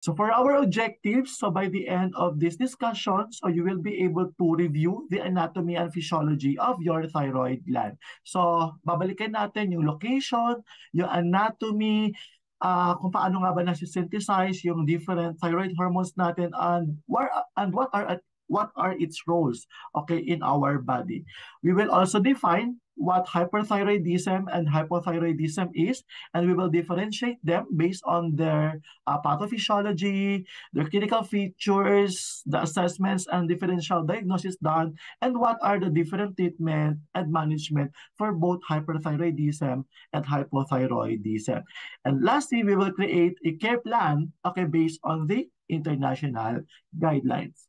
So for our objectives, so by the end of this discussion, so you will be able to review the anatomy and physiology of your thyroid gland. So babalikan natin yung location, yung anatomy, kung paano nga ba nasi-synthesize yung different thyroid hormones natin, and what are its roles, okay, in our body. We will also define what hyperthyroidism and hypothyroidism is, and we will differentiate them based on their pathophysiology, their clinical features, the assessments and differential diagnosis done, and what are the different treatment and management for both hyperthyroidism and hypothyroidism. And lastly, we will create a care plan, okay, based on the international guidelines.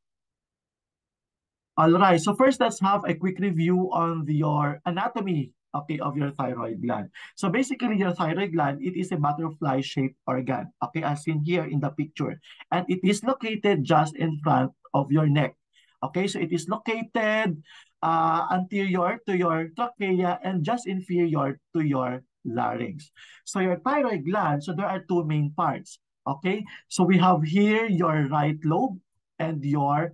All right, so first let's have a quick review on your anatomy, okay, of your thyroid gland. So basically your thyroid gland, it is a butterfly-shaped organ, okay, as seen here in the picture. And it is located just in front of your neck. Okay, so it is located anterior to your trachea and just inferior to your larynx. So your thyroid gland, so there are two main parts, okay? So we have here your right lobe and your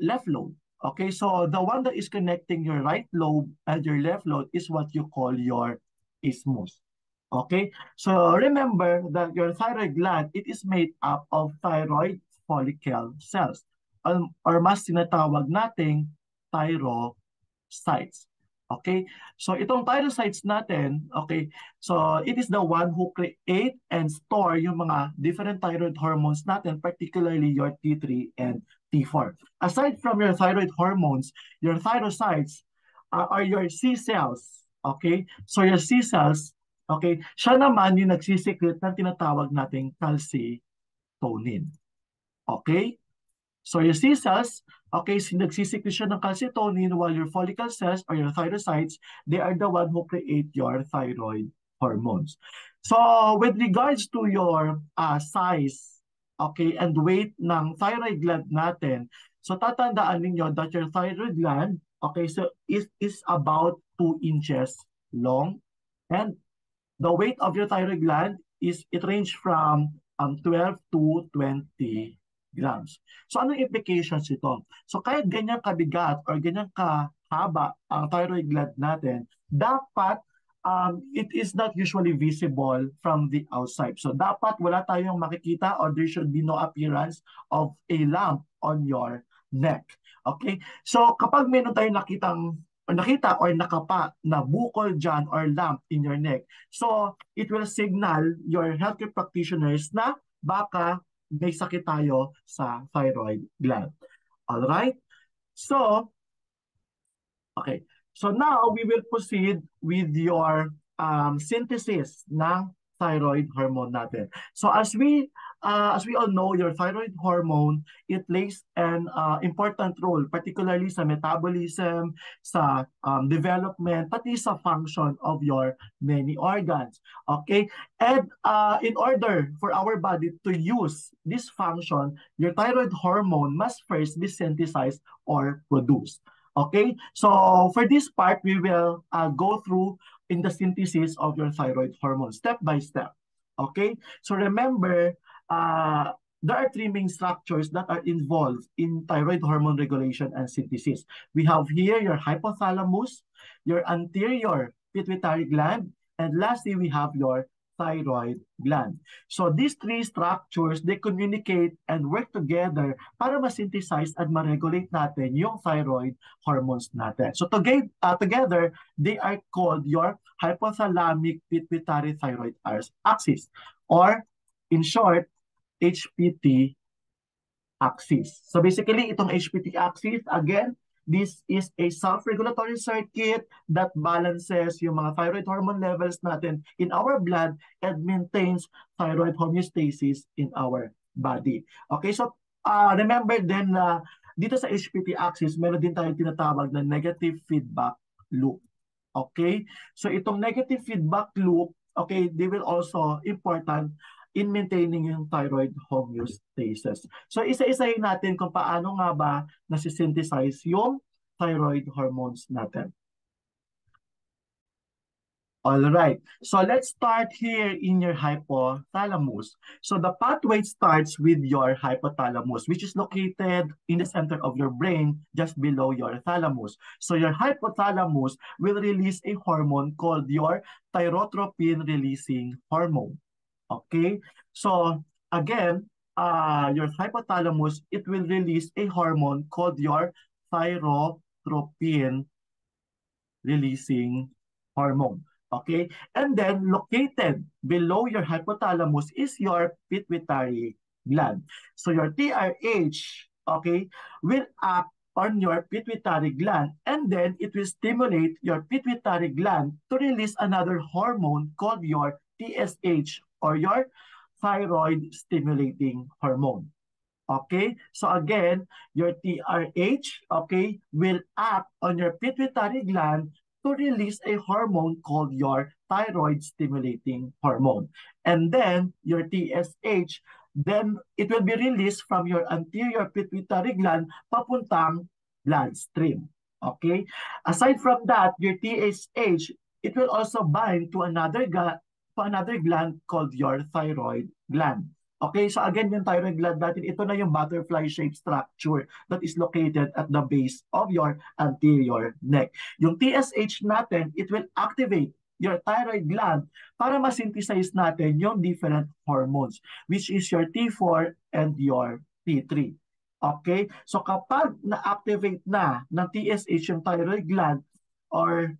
left lobe. Okay, so the one that is connecting your right lobe and your left lobe is what you call your isthmus. Okay, so remember that your thyroid gland, it is made up of thyroid follicle cells, or mas tinatawag nating thyrocytes. Okay, so itong thyrocytes natin, okay, so it is the one who create and store yung mga different thyroid hormones natin, particularly your T3 and T4. Aside from your thyroid hormones, your thyrocytes are your C cells. Okay? So your C cells, okay, siya naman yung nagsisikret ng tinatawag nating calcitonin. Okay? So your C cells, okay, nagsisikret siya ng calcitonin, while your follicle cells or your thyrocytes, they are the one who create your thyroid hormones. So with regards to your size, okay, and weight ng thyroid gland natin, so tatandaan ninyo that your thyroid gland, okay, so is about 2 inches long, and the weight of your thyroid gland it range from 12 to 20 grams. So anong implications ito? So kahit ganyan kabigat or ganyan kahaba ang thyroid gland natin, dapat it is not usually visible from the outside. So dapat wala tayong makikita, or there should be no appearance of a lump on your neck. Okay? So kapag meron tayong nakita or nakapa na bukol dyan or lump in your neck, so it will signal your healthcare practitioners na baka may sakit tayo sa thyroid gland. Alright? So, okay. So now we will proceed with your synthesis ng thyroid hormone natin. So as we all know, your thyroid hormone, it plays an important role, particularly sa metabolism, sa development, pati sa function of your many organs. Okay? And in order for our body to use this function, your thyroid hormone must first be synthesized or produced. Okay, so for this part, we will go through in the synthesis of your thyroid hormone step by step. Okay, so remember, there are three main structures that are involved in thyroid hormone regulation and synthesis. We have here your hypothalamus, your anterior pituitary gland, and lastly, we have your thyroid gland. So these three structures, they communicate and work together para ma-synthesize at ma-regulate natin yung thyroid hormones natin. So together, they are called your hypothalamic pituitary thyroid axis, or in short, HPT axis. So basically, itong HPT axis, again, this is a self-regulatory circuit that balances yung mga thyroid hormone levels natin in our blood and maintains thyroid homeostasis in our body. Okay, so remember then na dito sa HPT axis, meron din tayong tinatawag na negative feedback loop. Okay, so itong negative feedback loop, okay, they will also important in maintaining yung thyroid homeostasis. So isa-isahin natin kung paano nga ba nasi-synthesize yung thyroid hormones natin. All right. So let's start here in your hypothalamus. So the pathway starts with your hypothalamus, which is located in the center of your brain, just below your thalamus. So your hypothalamus will release a hormone called your thyrotropin-releasing hormone. Okay? So again, your hypothalamus, it will release a hormone called your thyrotropin releasing hormone. Okay? And then located below your hypothalamus is your pituitary gland. So your TRH, okay, will act on your pituitary gland, and then it will stimulate your pituitary gland to release another hormone called your TSH, or your thyroid stimulating hormone. Okay, so again, your TRH, okay, will act on your pituitary gland to release a hormone called your thyroid stimulating hormone. And then your TSH, then it will be released from your anterior pituitary gland papuntang bloodstream. Okay, aside from that, your TSH, it will also bind to another gland called your thyroid gland. Okay, so again, yung thyroid gland natin, ito na yung butterfly-shaped structure that is located at the base of your anterior neck. Yung TSH natin, it will activate your thyroid gland para ma-synthesize natin yung different hormones, which is your T4 and your T3. Okay? So kapag na-activate na ng TSH yung thyroid gland, or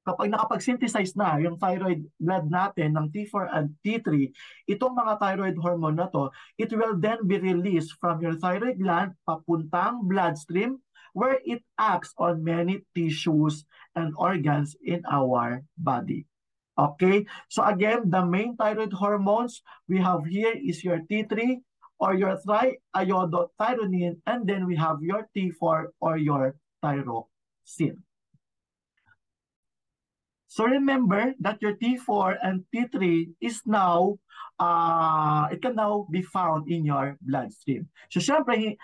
kapag nakapag-synthesize na yung thyroid gland natin ng T4 and T3, itong mga thyroid hormone na to, it will then be released from your thyroid gland papuntang bloodstream, where it acts on many tissues and organs in our body. Okay? So again, the main thyroid hormones we have here is your T3 or your triiodothyronine, and then we have your T4 or your thyroxine. So remember that your T4 and T3 is now, it can now be found in your bloodstream. So syempre,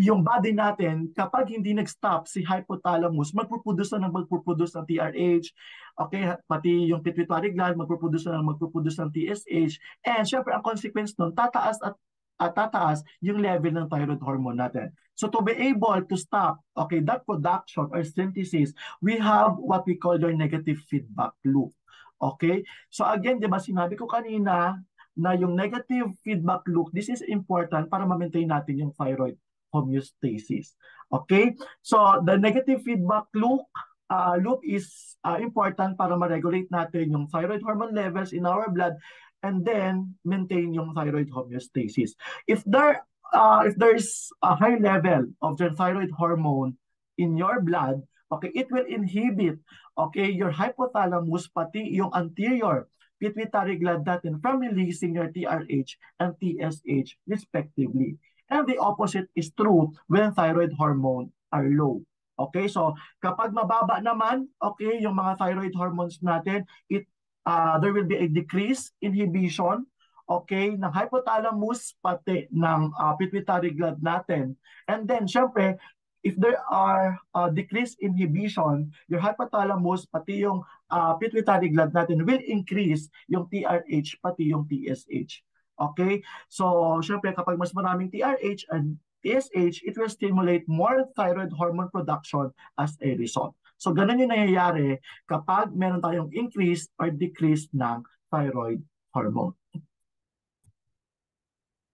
yung body natin, kapag hindi nag-stop si hypothalamus, magpuproduce ng TRH, okay, pati yung pituitary gland, magpuproduce ng TSH, and syempre, ang consequence nun, tataas yung level ng thyroid hormone natin. So to be able to stop, okay, that production or synthesis, we have what we call your negative feedback loop. Okay? So again, di ba sinabi ko kanina na yung negative feedback loop, this is important para ma-maintain natin yung thyroid homeostasis. Okay? So the negative feedback loop is important para ma-regulate natin yung thyroid hormone levels in our blood, and then maintain yung thyroid homeostasis. If there's a high level of your thyroid hormone in your blood, okay, it will inhibit, okay, your hypothalamus, pati yung anterior pituitary gland natin from releasing your TRH and TSH respectively. And the opposite is true when thyroid hormone are low. Okay, so kapag mababa naman, okay, yung mga thyroid hormones natin, there will be a decrease inhibition, okay, ng hypothalamus pati ng pituitary gland natin. And then, syempre, if there are decreased inhibition, your hypothalamus pati yung pituitary gland natin will increase yung TRH pati yung TSH. Okay? So, syempre, kapag mas maraming TRH and TSH, it will stimulate more thyroid hormone production as a result. So, ganun yung nangyayari kapag meron tayong increase or decrease ng thyroid hormone.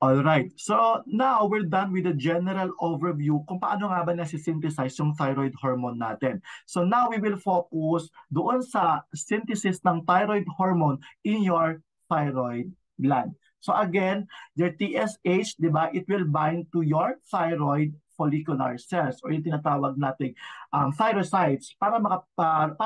Alright, so now we're done with the general overview kung paano nga ba nasi-synthesize yung thyroid hormone natin. So now we will focus doon sa synthesis ng thyroid hormone in your thyroid gland. So again, your TSH, di ba, it will bind to your thyroid follicular cells or yung tinatawag nating thyrocytes para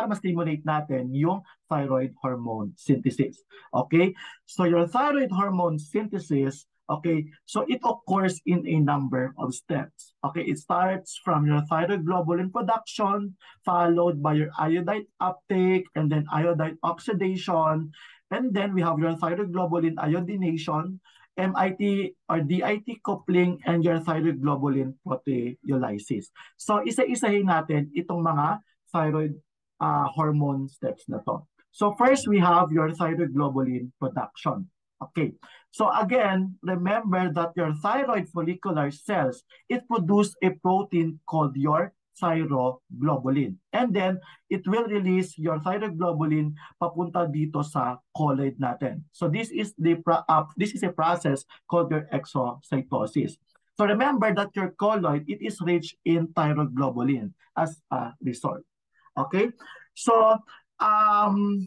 ma-stimulate natin yung thyroid hormone synthesis. Okay? So your thyroid hormone synthesis, okay, so it occurs in a number of steps. Okay, it starts from your thyroid globulin production, followed by your iodide uptake, and then iodide oxidation, and then we have your thyroid globulin iodination, MIT or DIT coupling, and your thyroid globulin proteolysis. So isa-isahin natin itong mga thyroid hormone steps na to. So first, we have your thyroid globulin production. Okay. So again, remember that your thyroid follicular cells, it produce a protein called your thyroglobulin. And then, it will release your thyroglobulin papunta dito sa colloid natin. So this is a process called your exocytosis. So remember that your colloid, it is rich in thyroglobulin as a result. Okay? So,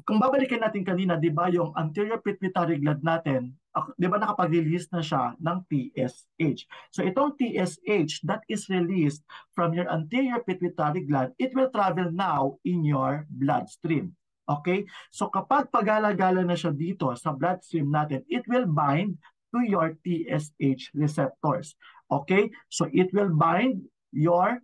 kung babalikan natin kanina, di ba yung anterior pituitary gland natin, di ba nakapag-release na siya ng TSH. So itong TSH that is released from your anterior pituitary gland, it will travel now in your bloodstream. Okay? So kapag pagala-gala na siya dito sa bloodstream natin, it will bind to your TSH receptors. Okay? So it will bind your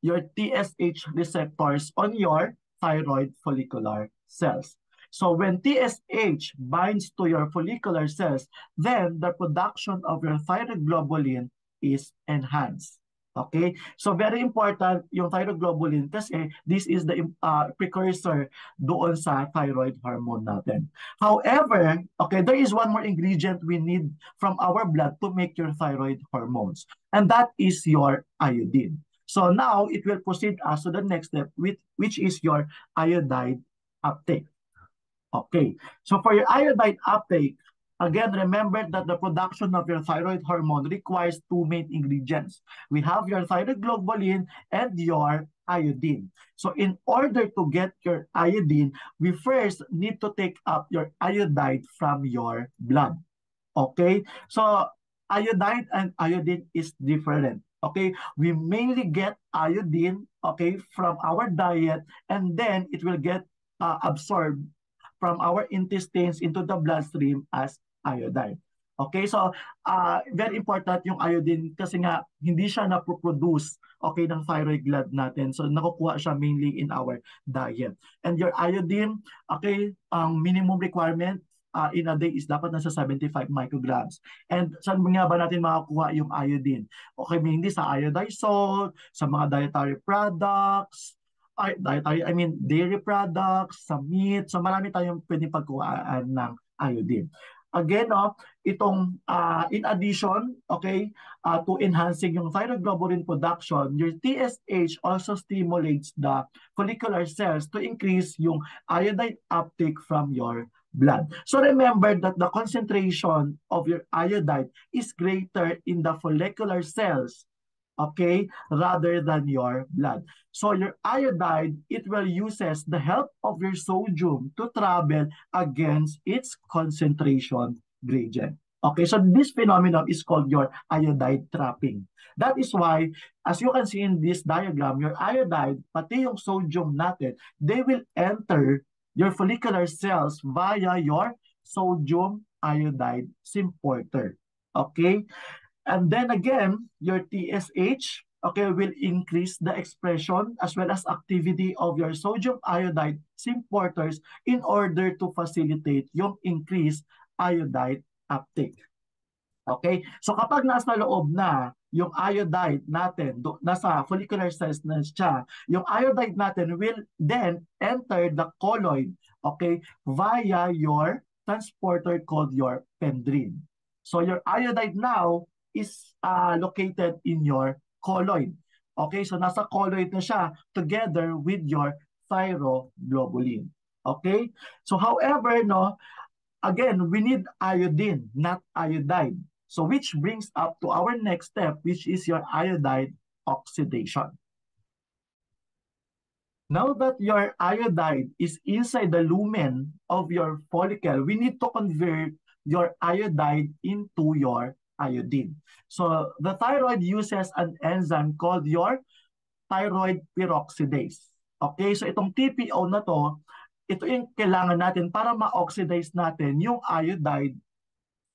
TSH receptors on your thyroid follicular cells. So when TSH binds to your follicular cells, then the production of your thyroglobulin is enhanced. Okay? So very important yung thyroglobulin kasi this is the precursor doon sa thyroid hormone natin. However, okay, there is one more ingredient we need from our blood to make your thyroid hormones, and that is your iodine. So now it will proceed us to the next step, which is your iodide uptake. Okay, so for your iodide uptake, again, remember that the production of your thyroid hormone requires two main ingredients. We have your thyroglobulin and your iodine. So in order to get your iodine, we first need to take up your iodide from your blood. Okay, so iodide and iodine is different. Okay, we mainly get iodine, okay, from our diet, and then it will get absorbed from our intestines into the bloodstream as iodine. Okay, so very important yung iodine kasi nga hindi siya na-produce, okay, ng thyroid gland natin. So nakukuha siya mainly in our diet. And your iodine, okay, ang minimum requirement in a day is dapat nasa 75 micrograms. And saan nga ba natin makakuha yung iodine? Okay, mainly sa iodized salt, sa mga dietary products, dairy products, sa meat. So marami tayong pwedeng pagkuhaan ng iodine. Again, in addition, okay, to enhancing yung thyroglobulin production, your TSH also stimulates the follicular cells to increase yung iodide uptake from your blood. So remember that the concentration of your iodide is greater in the follicular cells, okay, rather than your blood. So your iodide, it will uses the help of your sodium to travel against its concentration gradient. Okay, so this phenomenon is called your iodide trapping. That is why, as you can see in this diagram, your iodide, pati yung sodium natin, they will enter your follicular cells via your sodium iodide symporter. Okay? And then again, your TSH, okay, will increase the expression as well as activity of your sodium iodide symporters in order to facilitate yung increased iodide uptake. Okay? So kapag nasa loob na yung iodide natin, nasa follicular cells na siya, yung iodide natin will then enter the colloid, okay, via your transporter called your pendrin. So your iodide now is located in your colloid. Okay, so nasa colloid na siya together with your thyroglobulin. Okay? So however, again, we need iodine, not iodide. So which brings up to our next step, which is your iodide oxidation. Now that your iodide is inside the lumen of your follicle, we need to convert your iodide into your iodine. So the thyroid uses an enzyme called your thyroid peroxidase. Okay, so itong TPO na to, ito yung kailangan natin para ma-oxidize natin yung iodide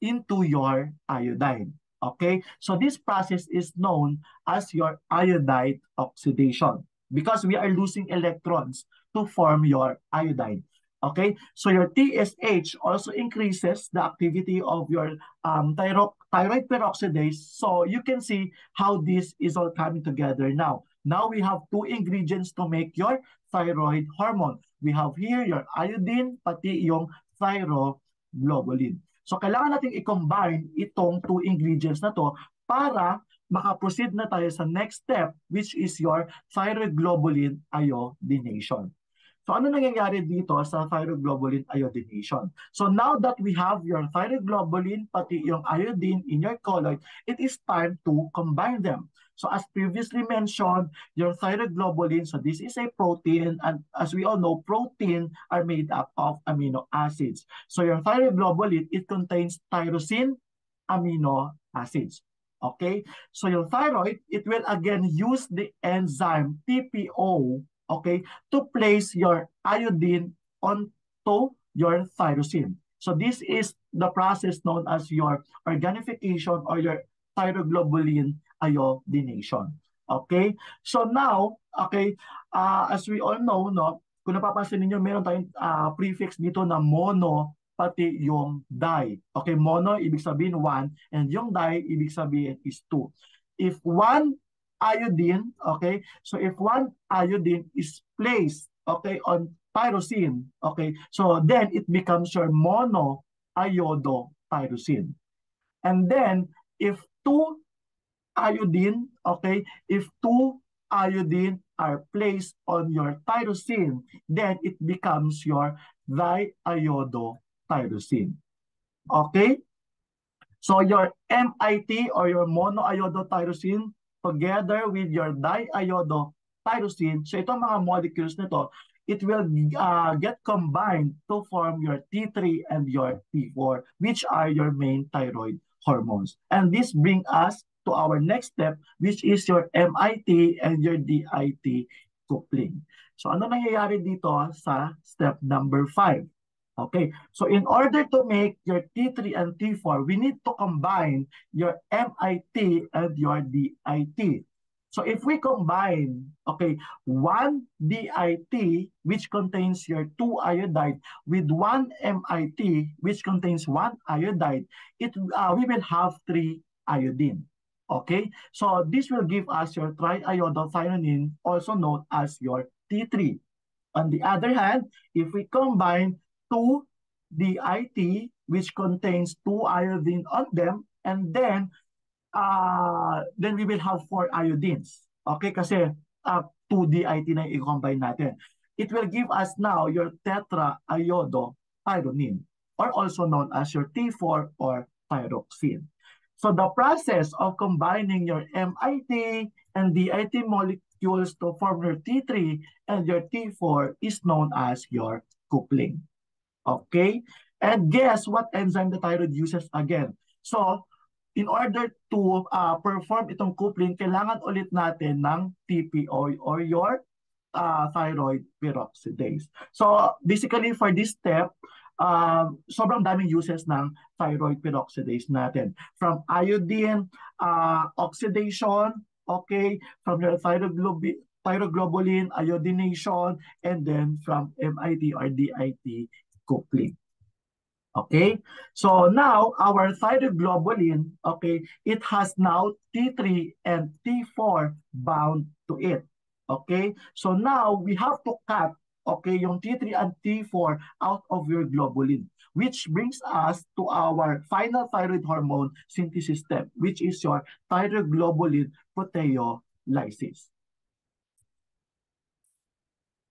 into your iodine. Okay, so this process is known as your iodide oxidation because we are losing electrons to form your iodine. Okay, so your TSH also increases the activity of your thyroid peroxidase. So you can see how this is all coming together now. Now we have two ingredients to make your thyroid hormone. We have here your iodine, pati yung thyroglobulin. So kailangan natin i-combine itong two ingredients na to para makaproceed na tayo sa next step, which is your thyroglobulin iodination. So ano nangyayari dito sa thyroglobulin iodination? So now that we have your thyroglobulin pati yung iodine in your colloid, it is time to combine them. So as previously mentioned, your thyroglobulin, so this is a protein, and as we all know, protein are made up of amino acids. So your thyroglobulin, it contains tyrosine amino acids. Okay? So your thyroid, it will again use the enzyme TPO, okay, to place your iodine onto your tyrosine. So this is the process known as your organification or your thyroglobulin iodination. Okay? So now, okay, as we all know, no, kung napapansin niyo, meron tayong prefix dito na mono pati yung di. Okay, mono ibig sabihin 1 and yung di ibig sabihin is 2. If one iodine, okay, so if one iodine is placed, okay, on tyrosine, okay, so then it becomes your monoiodotyrosine. And then if two iodine, okay, if two iodine are placed on your tyrosine, then it becomes your diiodotyrosine. Okay? So your MIT or your monoiodotyrosine together with your diiodotyrosine, so itong mga molecules nito, it will get combined to form your T3 and your T4, which are your main thyroid hormones. And this brings us to our next step, which is your MIT and your DIT coupling. So ano nangyayari dito sa step number 5? Okay, so in order to make your T3 and T4, we need to combine your MIT and your DIT. So if we combine, okay, one DIT, which contains your 2 iodide, with one MIT, which contains 1 iodide, we will have 3 iodine. Okay, so this will give us your triiodothyronine, also known as your T3. On the other hand, if we combine 2 DIT, which contains 2 iodine on them, and then we will have 4 iodines. Okay, kasi 2 DIT na i-combine natin. It will give us now your tetraiodothyronine, or also known as your T4 or thyroxine. So the process of combining your MIT and DIT molecules to form your T3 and your T4 is known as your coupling. Okay? And guess what enzyme the thyroid uses again? So, in order to perform itong coupling, kailangan ulit natin ng TPO or your thyroid peroxidase. So, basically for this step, sobrang daming uses ng thyroid peroxidase natin. From iodine oxidation, okay, from your thyroglobulin iodination, and then from MIT or DIT coupling. Okay, so now our thyroglobulin, okay, it has now T3 and T4 bound to it. Okay, so now we have to cut, okay, yung T3 and T4 out of your globulin, which brings us to our final thyroid hormone synthesis step, which is your thyroglobulin proteolysis.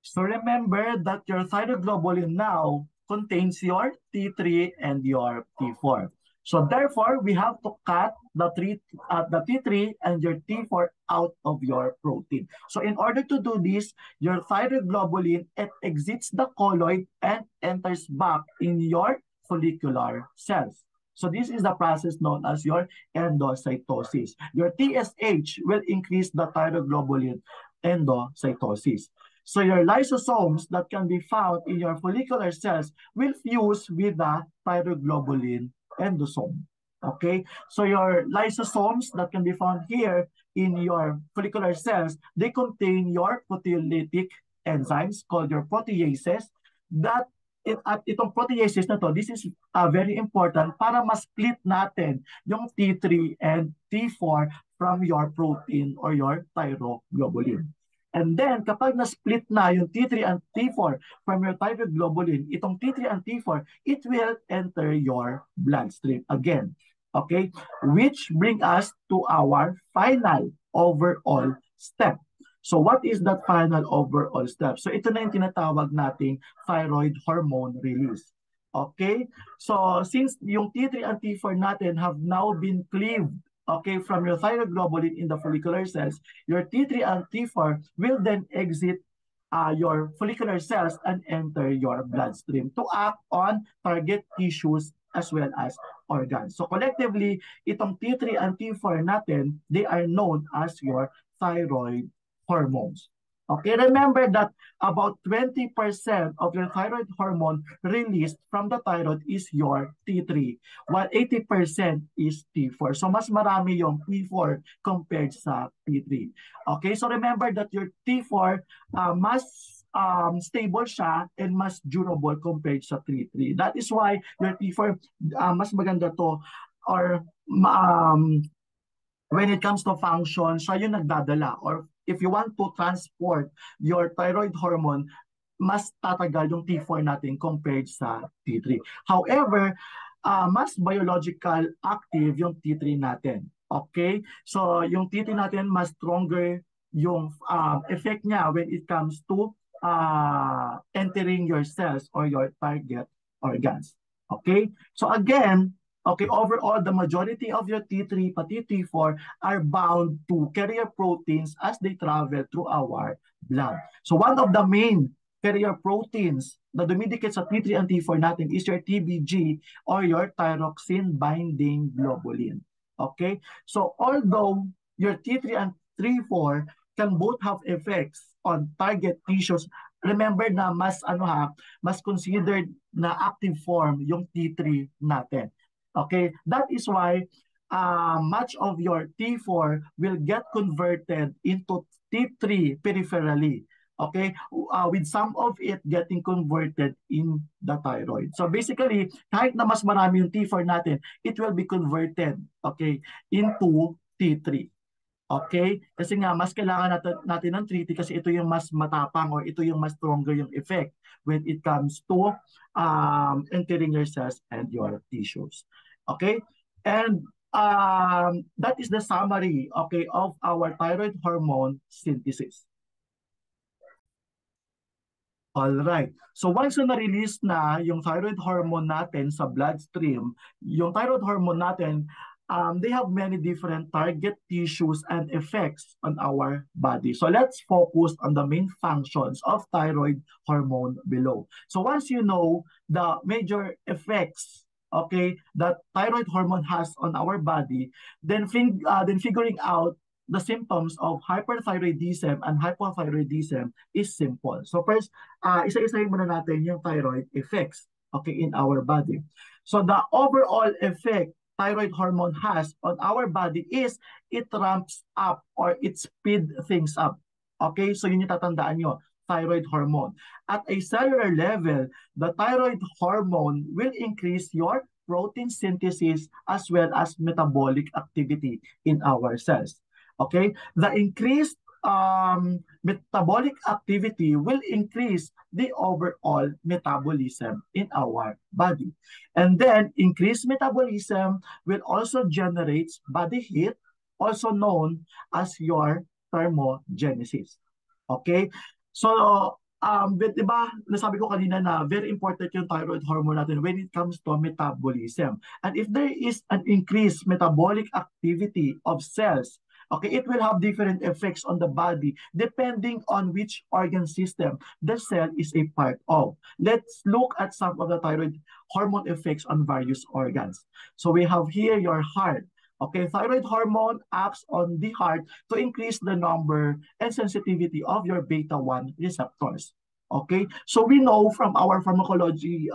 So remember that your thyroglobulin now contains your T3 and your T4. So therefore, we have to cut the T3 and your T4 out of your protein. So in order to do this, your thyroglobulin, it exits the colloid and enters back in your follicular cells. So this is the process known as your endocytosis. Your TSH will increase the thyroglobulin endocytosis. So your lysosomes that can be found in your follicular cells will fuse with the thyroglobulin endosome. Okay, so your lysosomes that can be found here in your follicular cells, they contain your proteolytic enzymes called your proteases that itong proteases na to, this is very important para ma-split natin yung T3 and T4 from your protein or your thyroglobulin. And then, kapag na-split na yung T3 and T4 from your thyroglobulin, itong T3 and T4, it will enter your bloodstream again. Okay? Which bring us to our final overall step. So what is that final overall step? So ito na yung tinatawag nating thyroid hormone release. Okay? So since yung T3 and T4 natin have now been cleaved, okay, from your thyroglobulin in the follicular cells, your T3 and T4 will then exit your follicular cells and enter your bloodstream to act on target tissues as well as organs. So collectively, itong T3 and T4 natin, they are known as your thyroid hormones. Okay, remember that about 20% of your thyroid hormone released from the thyroid is your T3, while 80% is T4. So mas marami yung T4 compared sa T3. Okay, so remember that your T4 mas stable siya and mas durable compared sa T3. That is why your T4 mas maganda to, or when it comes to function, siya yung nagdadala, or if you want to transport your thyroid hormone, mas tatagal yung T4 natin compared sa T3. However, mas biological active yung T3 natin. Okay? So, yung T3 natin mas stronger yung effect niya when it comes to entering your cells or your target organs. Okay? So again, okay, overall, the majority of your T3 pati T4 are bound to carrier proteins as they travel through our blood. So one of the main carrier proteins na dumidikit sa T3 and T4 natin is your TBG or your thyroxine binding globulin. Okay? So although your T3 and T4 can both have effects on target tissues, remember na mas mas considered na active form yung T3 natin. Okay, that is why much of your T4 will get converted into T3 peripherally. Okay, with some of it getting converted in the thyroid. So basically, kahit na mas marami yung T4 natin, it will be converted, okay, into T3. Okay? Kasi nga, mas kailangan natin ng 3T kasi ito yung mas matapang or ito yung mas stronger yung effect when it comes to entering your cells and your tissues. Okay? And that is the summary, okay, of our thyroid hormone synthesis. Alright. So once na-release na yung thyroid hormone natin sa bloodstream, yung thyroid hormone natin, they have many different target tissues and effects on our body. So let's focus on the main functions of thyroid hormone below. So once you know the major effects, okay, that thyroid hormone has on our body, then figuring out the symptoms of hyperthyroidism and hypothyroidism is simple. So first, isa-isahin muna natin yung thyroid effects, okay, in our body. So the overall effect thyroid hormone has on our body is it ramps up or it speed things up. Okay, so yun yung tatandaan nyo, thyroid hormone. At a cellular level, the thyroid hormone will increase your protein synthesis as well as metabolic activity in our cells. Okay, the increased metabolic activity will increase the overall metabolism in our body. And then increased metabolism will also generate body heat, also known as your thermogenesis. Okay? So, diba, nasabi ko kanina na very important yung thyroid hormone natin when it comes to metabolism. And if there is an increased metabolic activity of cells, okay, it will have different effects on the body depending on which organ system the cell is a part of. Let's look at some of the thyroid hormone effects on various organs. So we have here your heart. Okay, thyroid hormone acts on the heart to increase the number and sensitivity of your beta-1 receptors. Okay, so we know from our pharmacology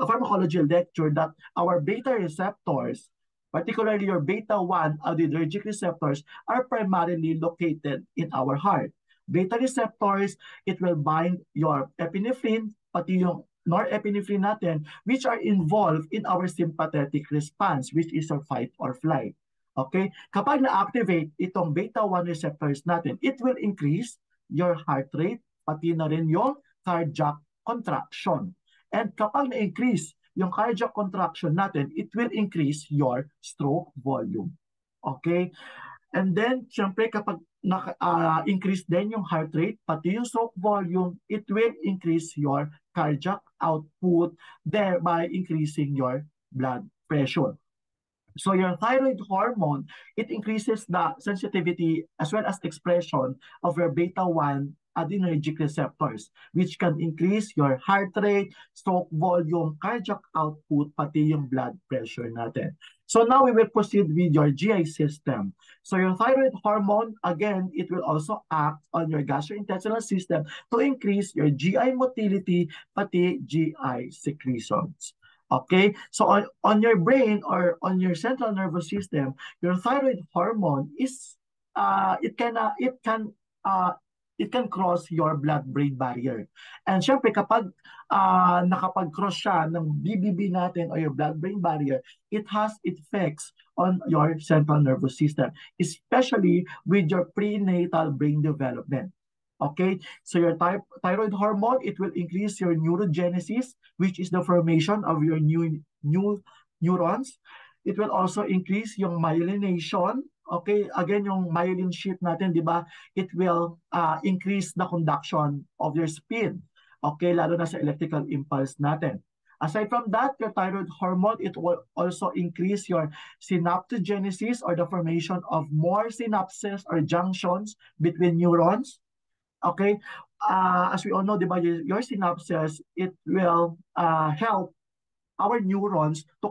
lecture that our beta receptors, particularly your beta-1 adrenergic receptors, are primarily located in our heart. Beta receptors, it will bind your epinephrine, pati yung norepinephrine natin, which are involved in our sympathetic response, which is our fight or flight. Okay? Kapag na-activate itong beta-1 receptors natin, it will increase your heart rate, pati na rin yung cardiac contraction. And kapag na-increase yung cardiac contraction natin, it will increase your stroke volume. Okay? And then, syempre, kapag increase din yung heart rate, pati yung stroke volume, it will increase your cardiac output, thereby increasing your blood pressure. So your thyroid hormone, it increases the sensitivity as well as expression of your beta-1 adrenergic receptors, which can increase your heart rate, stroke volume, cardiac output, pati yung blood pressure natin. So now we will proceed with your GI system. So your thyroid hormone, again, it will also act on your gastrointestinal system to increase your GI motility, pati GI secretions. Okay, so on your brain or on your central nervous system, your thyroid hormone is it can cross your blood-brain barrier. And syempre kapag nakapag-cross siya ng BBB natin or your blood-brain barrier, it has effects on your central nervous system, especially with your prenatal brain development. Okay, so your thyroid hormone, it will increase your neurogenesis, which is the formation of your new neurons. It will also increase yung myelination. Okay, again, yung myelin sheath natin, di ba? It will increase the conduction of your speed. Okay, lalo na sa electrical impulse natin. Aside from that, your thyroid hormone, it will also increase your synaptogenesis or the formation of more synapses or junctions between neurons. Okay, as we all know, diba, your synapses, it will help our neurons to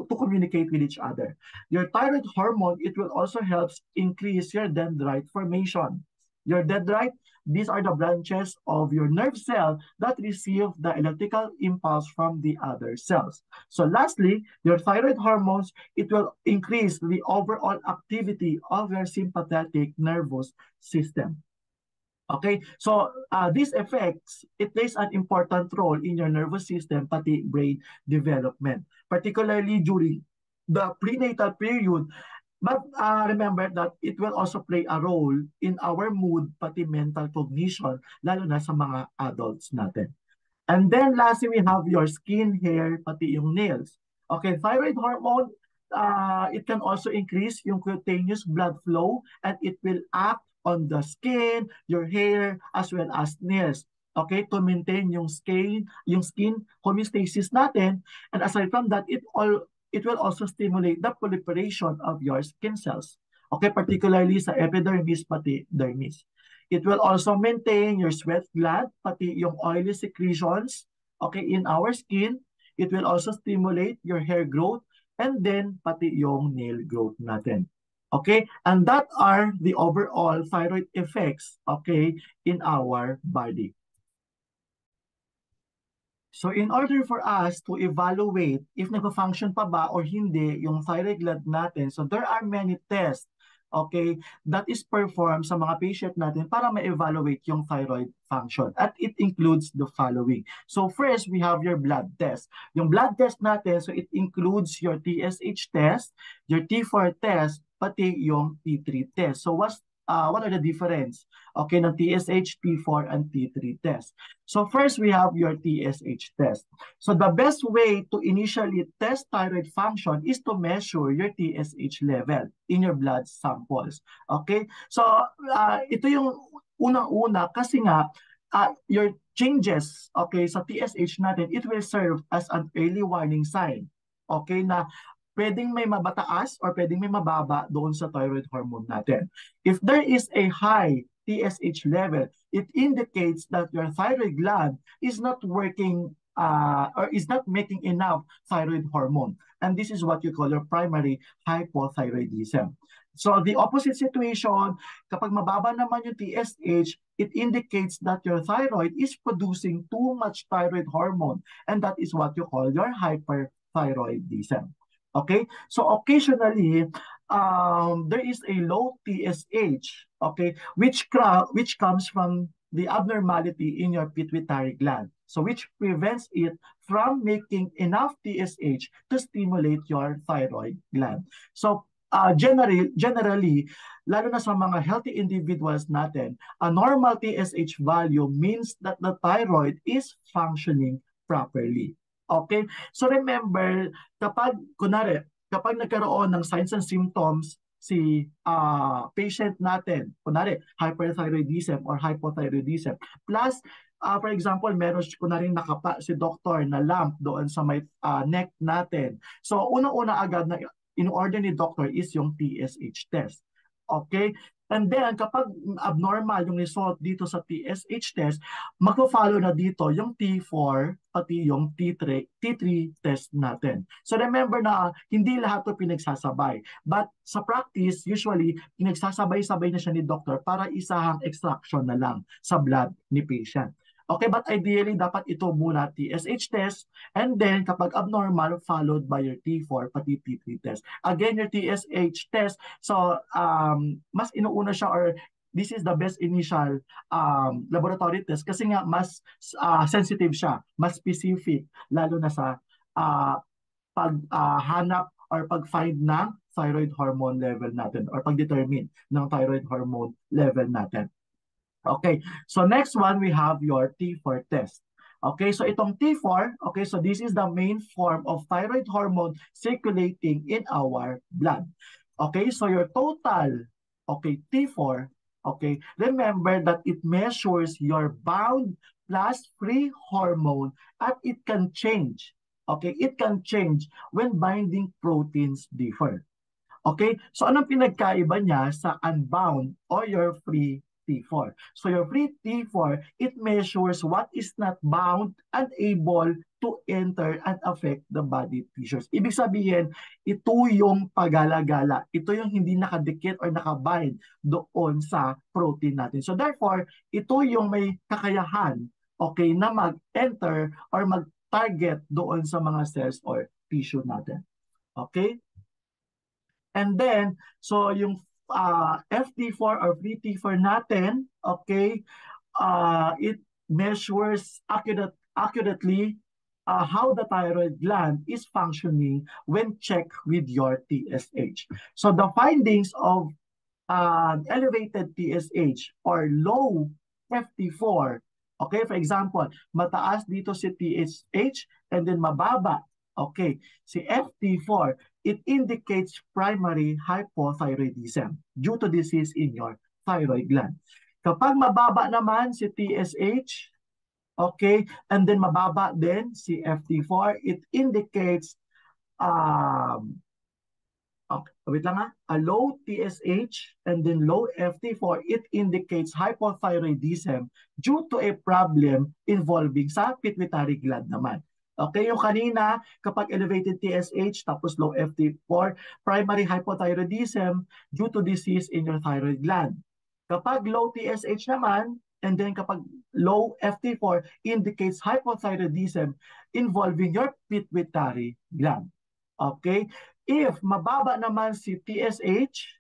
communicate with each other. Your thyroid hormone, it will also help increase your dendrite formation. Your dendrite, these are the branches of your nerve cell that receive the electrical impulse from the other cells. So lastly, your thyroid hormones, it will increase the overall activity of your sympathetic nervous system. Okay, so these effects, it plays an important role in your nervous system, pati brain development, particularly during the prenatal period. But remember that it will also play a role in our mood, pati mental cognition, lalo na sa mga adults natin. And then lastly, we have your skin, hair, pati yung nails. Okay, thyroid hormone, it can also increase yung cutaneous blood flow and it will act on the skin, your hair, as well as nails. Okay, to maintain yung skin homeostasis natin. And aside from that, it will also stimulate the proliferation of your skin cells. Okay, particularly sa epidermis pati dermis. It will also maintain your sweat gland, pati yung oily secretions, okay, in our skin. It will also stimulate your hair growth and then pati yung nail growth natin. Okay, and that are the overall thyroid effects, okay, in our body. So in order for us to evaluate if nag-function pa ba or hindi yung thyroid gland natin, so there are many tests, okay, that is performed sa mga patient natin para ma-evaluate yung thyroid function. At it includes the following. So first, we have your blood test. Yung blood test natin, so it includes your TSH test, your T4 test, pati yung T3 test. So what are the difference, okay, ng TSH, T4, and T3 test? So first, we have your TSH test. So the best way to initially test thyroid function is to measure your TSH level in your blood samples. Okay? So ito yung unang-una kasi nga your changes, okay, sa TSH natin, it will serve as an early warning sign. Okay, na pwedeng may mabataas or pwedeng may mababa doon sa thyroid hormone natin. If there is a high TSH level, it indicates that your thyroid gland is not working or is not making enough thyroid hormone. And this is what you call your primary hypothyroidism. So the opposite situation, kapag mababa naman yung TSH, it indicates that your thyroid is producing too much thyroid hormone. And that is what you call your hyperthyroidism. Okay, so occasionally there is a low TSH, okay, which comes from the abnormality in your pituitary gland, so which prevents it from making enough TSH to stimulate your thyroid gland. So generally, lalo na sa mga healthy individuals natin, a normal TSH value means that the thyroid is functioning properly. Okay? So remember, kapag nagkaroon ng signs and symptoms si patient natin, kunwari hyperthyroidism or hypothyroidism, plus for example, meron kunwari nakapa si doktor na lump doon sa may neck natin. So unang-una agad na in-order ni doctor is yung TSH test. Okay? And then, kapag abnormal yung result dito sa TSH test, magpo-follow na dito yung T4 pati yung T3 test natin. So remember na hindi lahat ito pinagsasabay. But sa practice, usually, pinagsasabay-sabay na siya ni doctor para isahang extraction na lang sa blood ni patient. Okay, but ideally, dapat ito muna TSH test, and then kapag abnormal, followed by your T4 pati T3 test. Again, your TSH test, so mas inuuna siya, or this is the best initial laboratory test kasi nga mas sensitive siya, mas specific, lalo na sa paghanap or pag-find ng thyroid hormone level natin or pag-determine ng thyroid hormone level natin. Okay, so next one, we have your T4 test. Okay, so itong T4, okay, so this is the main form of thyroid hormone circulating in our blood. Okay, so your total, okay, T4, okay, remember that it measures your bound plus free hormone, and it can change. Okay, it can change when binding proteins differ. Okay, so anong pinagkaiba niya sa unbound or your free T4? So your free T4, it measures what is not bound and able to enter and affect the body tissues. Ibig sabihin, ito yung pagala-gala. Ito yung hindi nakadikit or nakabind doon sa protein natin. So therefore, ito yung may kakayahan, okay, na mag-enter or mag-target doon sa mga cells or tissue natin. Okay? And then, so yung FT4 or free T4 natin, okay, it measures accurately how the thyroid gland is functioning when checked with your TSH. So the findings of elevated TSH or low FT4, okay, for example, mataas dito si TSH and then mababa, okay, si FT4, it indicates primary hypothyroidism due to disease in your thyroid gland. Kapag mababa naman si TSH, okay, and then mababa din si FT4, it indicates okay, wait lang a low TSH and then low FT4, it indicates hypothyroidism due to a problem involving sa pituitary gland naman. Okay, yung kanina, kapag elevated TSH tapos low FT4, primary hypothyroidism due to disease in your thyroid gland. Kapag low TSH naman, and then kapag low FT4, indicates hypothyroidism involving your pituitary gland. Okay? If mababa naman si TSH,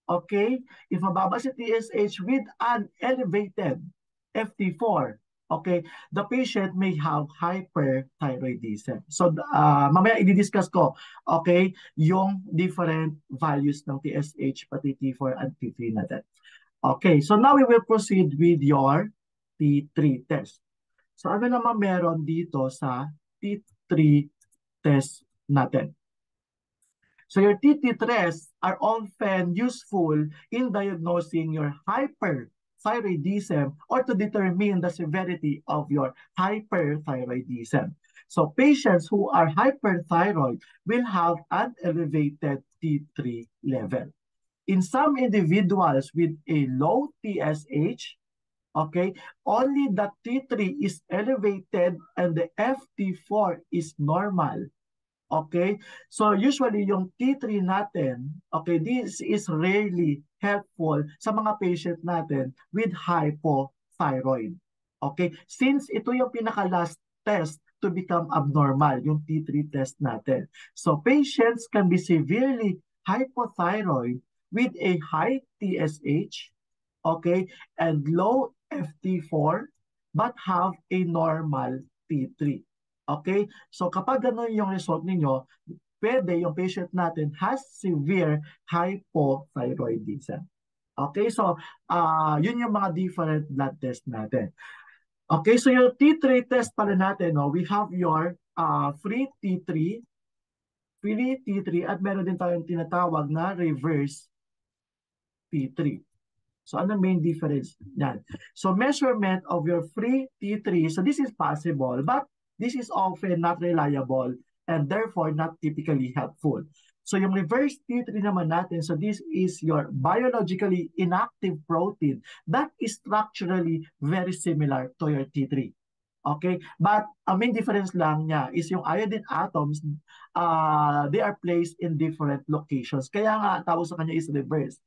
okay, if mababa si TSH with an elevated FT4, okay, the patient may have hyperthyroidism. So, mamaya i-discuss ko, okay, yung different values ng TSH, pati T4 and T3 natin. Okay, so now we will proceed with your T3 test. So, ano naman meron dito sa T3 test natin? So your T3 tests are often useful in diagnosing your hyperthyroidism or to determine the severity of your hyperthyroidism. So patients who are hyperthyroid will have an elevated T3 level. In some individuals with a low TSH, okay, only the T3 is elevated and the FT4 is normal. Okay? So usually yung T3 natin, okay, this is rarely helpful sa mga patient natin with hypothyroid. Okay? Since ito yung pinaka-last test to become abnormal, yung T3 test natin. So patients can be severely hypothyroid with a high TSH, okay, and low FT4 but have a normal T3. Okay? So kapag ganun yung result ninyo, pwede yung patient natin has severe hypothyroidism. Okay, so yun yung mga different blood test natin. Okay, so yung T3 test pala natin, no, we have your free T3, at meron din tayong tinatawag na reverse T3. So ano main difference yan? So measurement of your free T3, so this is possible, but this is often not reliable and therefore not typically helpful. So yung reverse T3 naman natin, so this is your biologically inactive protein that is structurally very similar to your T3. Okay? But ang main difference lang niya is yung iodine atoms, they are placed in different locations. Kaya nga, tawag sa kanya is reverse.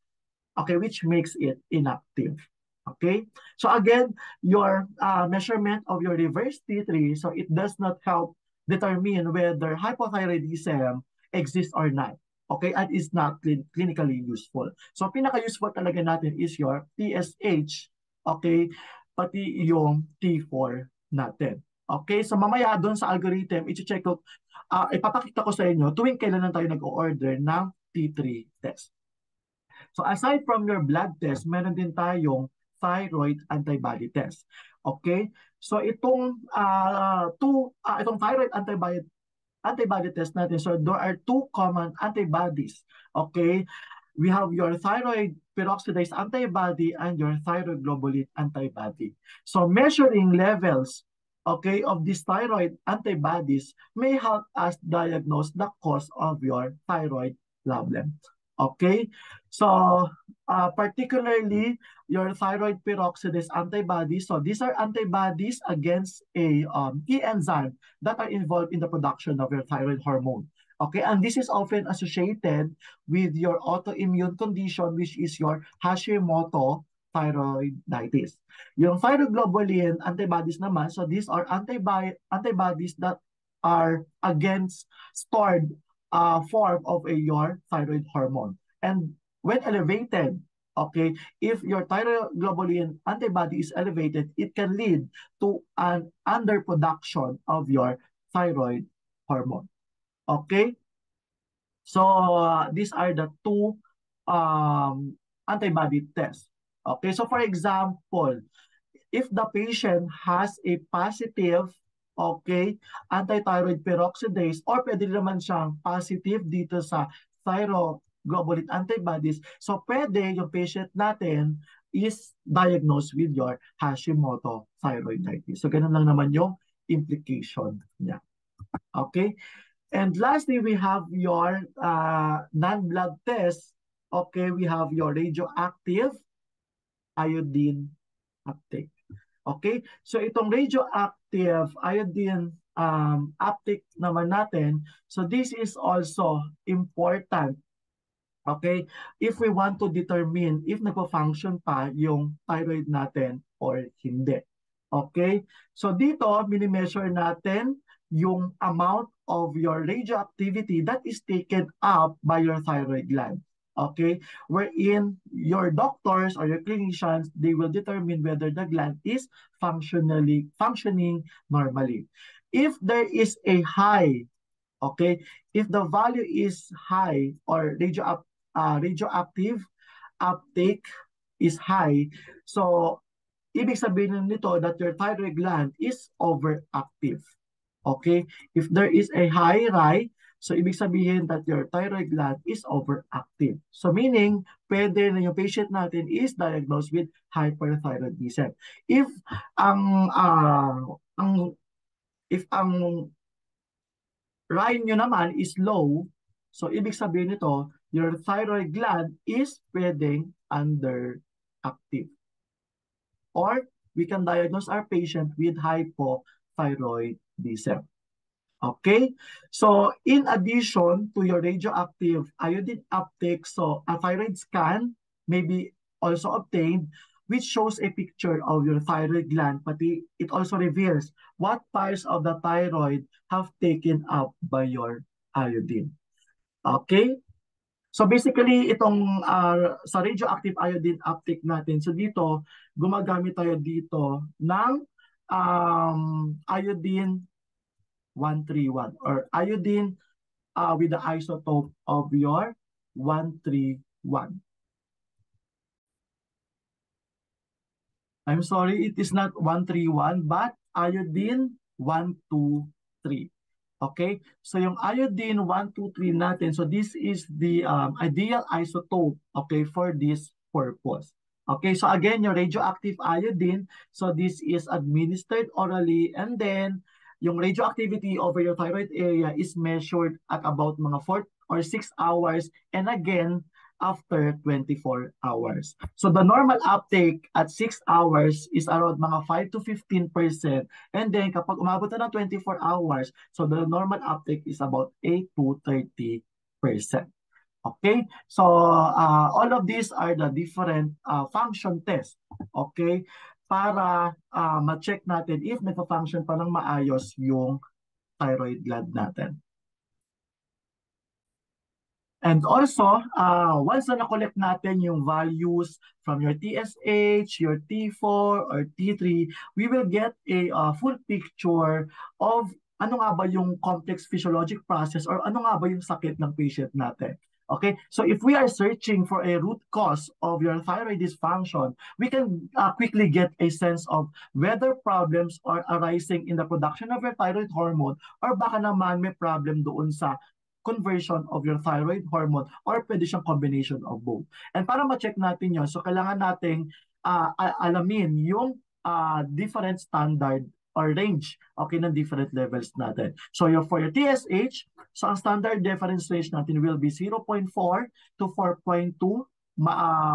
Okay, which makes it inactive. Okay, so again, your measurement of your reverse T3, so it does not help determine whether hypothyroidism exists or not. Okay, and is not clinically useful. So pinaka-useful talaga natin is your TSH, okay, pati yung T4 natin. Okay, so mamaya doon sa algorithm, i-check ko, ipapakita ko sa inyo tuwing kailan tayo nag-order ng T3 test. So aside from your blood test, meron din tayong thyroid antibody test. Okay? So itong itong thyroid antibody test natin. So there are two common antibodies. Okay? We have your thyroid peroxidase antibody and your thyroid globulin antibody. So measuring levels, okay, of these thyroid antibodies may help us diagnose the cause of your thyroid problem. Okay, so particularly your thyroid peroxidase antibodies. So these are antibodies against a key enzyme that are involved in the production of your thyroid hormone. Okay, and this is often associated with your autoimmune condition, which is your Hashimoto thyroiditis. Yung thyroid globulin antibodies naman, so these are antibodies that are against stored form of your thyroid hormone. And when elevated, okay, if your thyroid globulin antibody is elevated, it can lead to an underproduction of your thyroid hormone. Okay? So these are the two antibody tests. Okay, so for example, if the patient has a positive, okay, anti-thyroid peroxidase, or pwede naman siyang positive dito sa thyroglobulin antibodies, so pwede yung patient natin is diagnosed with your Hashimoto thyroiditis. So ganun lang naman yung implication niya. Okay? And lastly, we have your non-blood test. Okay, we have your radioactive iodine uptake. Okay? So itong radioactive iodine uptake naman natin, so this is also important. Okay? If we want to determine if nagpo-function pa yung thyroid natin or hindi. Okay? So dito, mini-measure natin yung amount of your radioactivity that is taken up by your thyroid gland. Okay, wherein your doctors or your clinicians, they will determine whether the gland is functioning normally. If there is a high, okay, if the value is high or radioactive uptake is high, so ibig sabihin nito that your thyroid gland is overactive. Okay, if there is a high RAI, so ibig sabihin that your thyroid gland is overactive. So meaning, pwede na yung patient natin is diagnosed with hyperthyroidism. If ang RAI nyo naman is low, so ibig sabihin nito, your thyroid gland is pwedeng underactive. Or we can diagnose our patient with hypothyroidism. Okay, so in addition to your radioactive iodine uptake, so a thyroid scan may be also obtained, which shows a picture of your thyroid gland, but it also reveals what parts of the thyroid have taken up by your iodine. Okay, so basically itong sa radioactive iodine uptake natin, so dito gumagamit tayo dito ng iodine 131 or iodine with the isotope of your 131. I'm sorry, it is not 131, but iodine 123. Okay? So yung iodine 123 natin, so this is the ideal isotope, okay, for this purpose. Okay, so again, yung radioactive iodine, so this is administered orally, and then yung radioactivity over your thyroid area is measured at about mga 4 or 6 hours, and again, after 24 hours. So the normal uptake at 6 hours is around mga 5 to 15%. And then kapag umabot na ng 24 hours, so the normal uptake is about 8 to 30%. Okay? So all of these are the different function tests. Okay? Para ma-check natin if nagpa-function pa ng maayos yung thyroid gland natin. And also, once na na-collect natin yung values from your TSH, your T4, or T3, we will get a full picture of ano nga ba yung complex physiologic process or ano nga ba yung sakit ng patient natin. Okay, so if we are searching for a root cause of your thyroid dysfunction, we can quickly get a sense of whether problems are arising in the production of your thyroid hormone or baka naman may problem doon sa conversion of your thyroid hormone or pwede siyang combination of both. And para ma-check natin yun, so kailangan nating alamin yung different standard or range, okay, ng different levels natin. So for your TSH, so ang standard difference range natin will be 0.4 to 4.2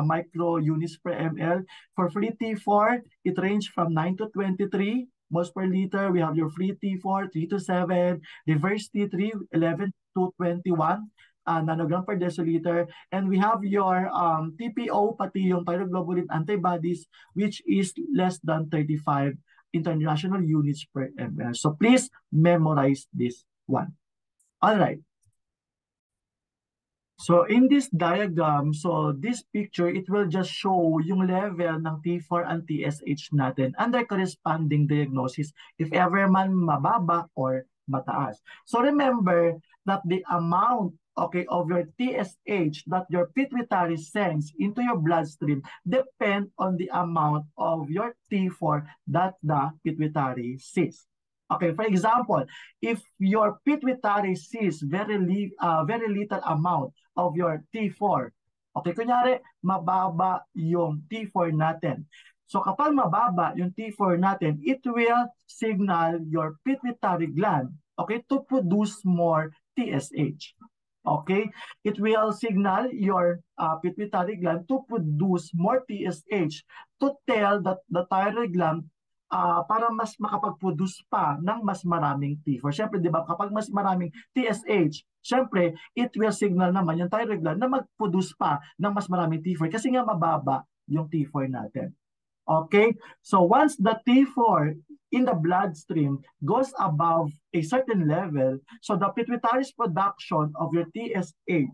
micro units per ml. For free T4, it range from 9 to 23 moles per liter. We have your free T4, 3 to 7, reverse T3, 11 to 21 nanogram per deciliter. And we have your TPO, pati yung thyroglobulin antibodies, which is less than 35 international units per ml. So please memorize this one. All right. So in this diagram, so this picture, it will just show yung level ng T4 and TSH natin under corresponding diagnosis if ever man mababa or mataas. So remember that the amount, okay, of your TSH that your pituitary sends into your bloodstream depend on the amount of your T4 that the pituitary sees. Okay, for example, if your pituitary sees very little amount of your T4, okay, kunyari, mababa yung T4 natin. So kapag mababa yung T4 natin, it will signal your pituitary gland, okay, to produce more TSH. Okay, it will signal your pituitary gland to produce more TSH to tell that the thyroid gland para mas makapag-produce pa ng mas maraming T4. Siyempre, di ba, kapag mas maraming TSH, siyempre, it will signal naman yung thyroid gland na mag-produce pa ng mas maraming T4 kasi nga mababa yung T4 natin. Okay? So once the T4 in the bloodstream goes above a certain level, so the pituitary's production of your TSH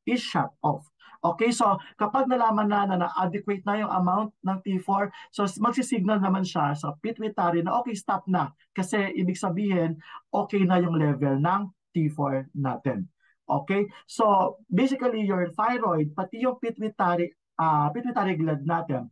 is shut off. Okay, so kapag nalaman na adequate na yung amount ng T4, so magsisignal naman siya sa pituitary na okay, stop na. Kasi ibig sabihin, okay na yung level ng T4 natin. Okay, so basically your thyroid, pati yung pituitary gland natin,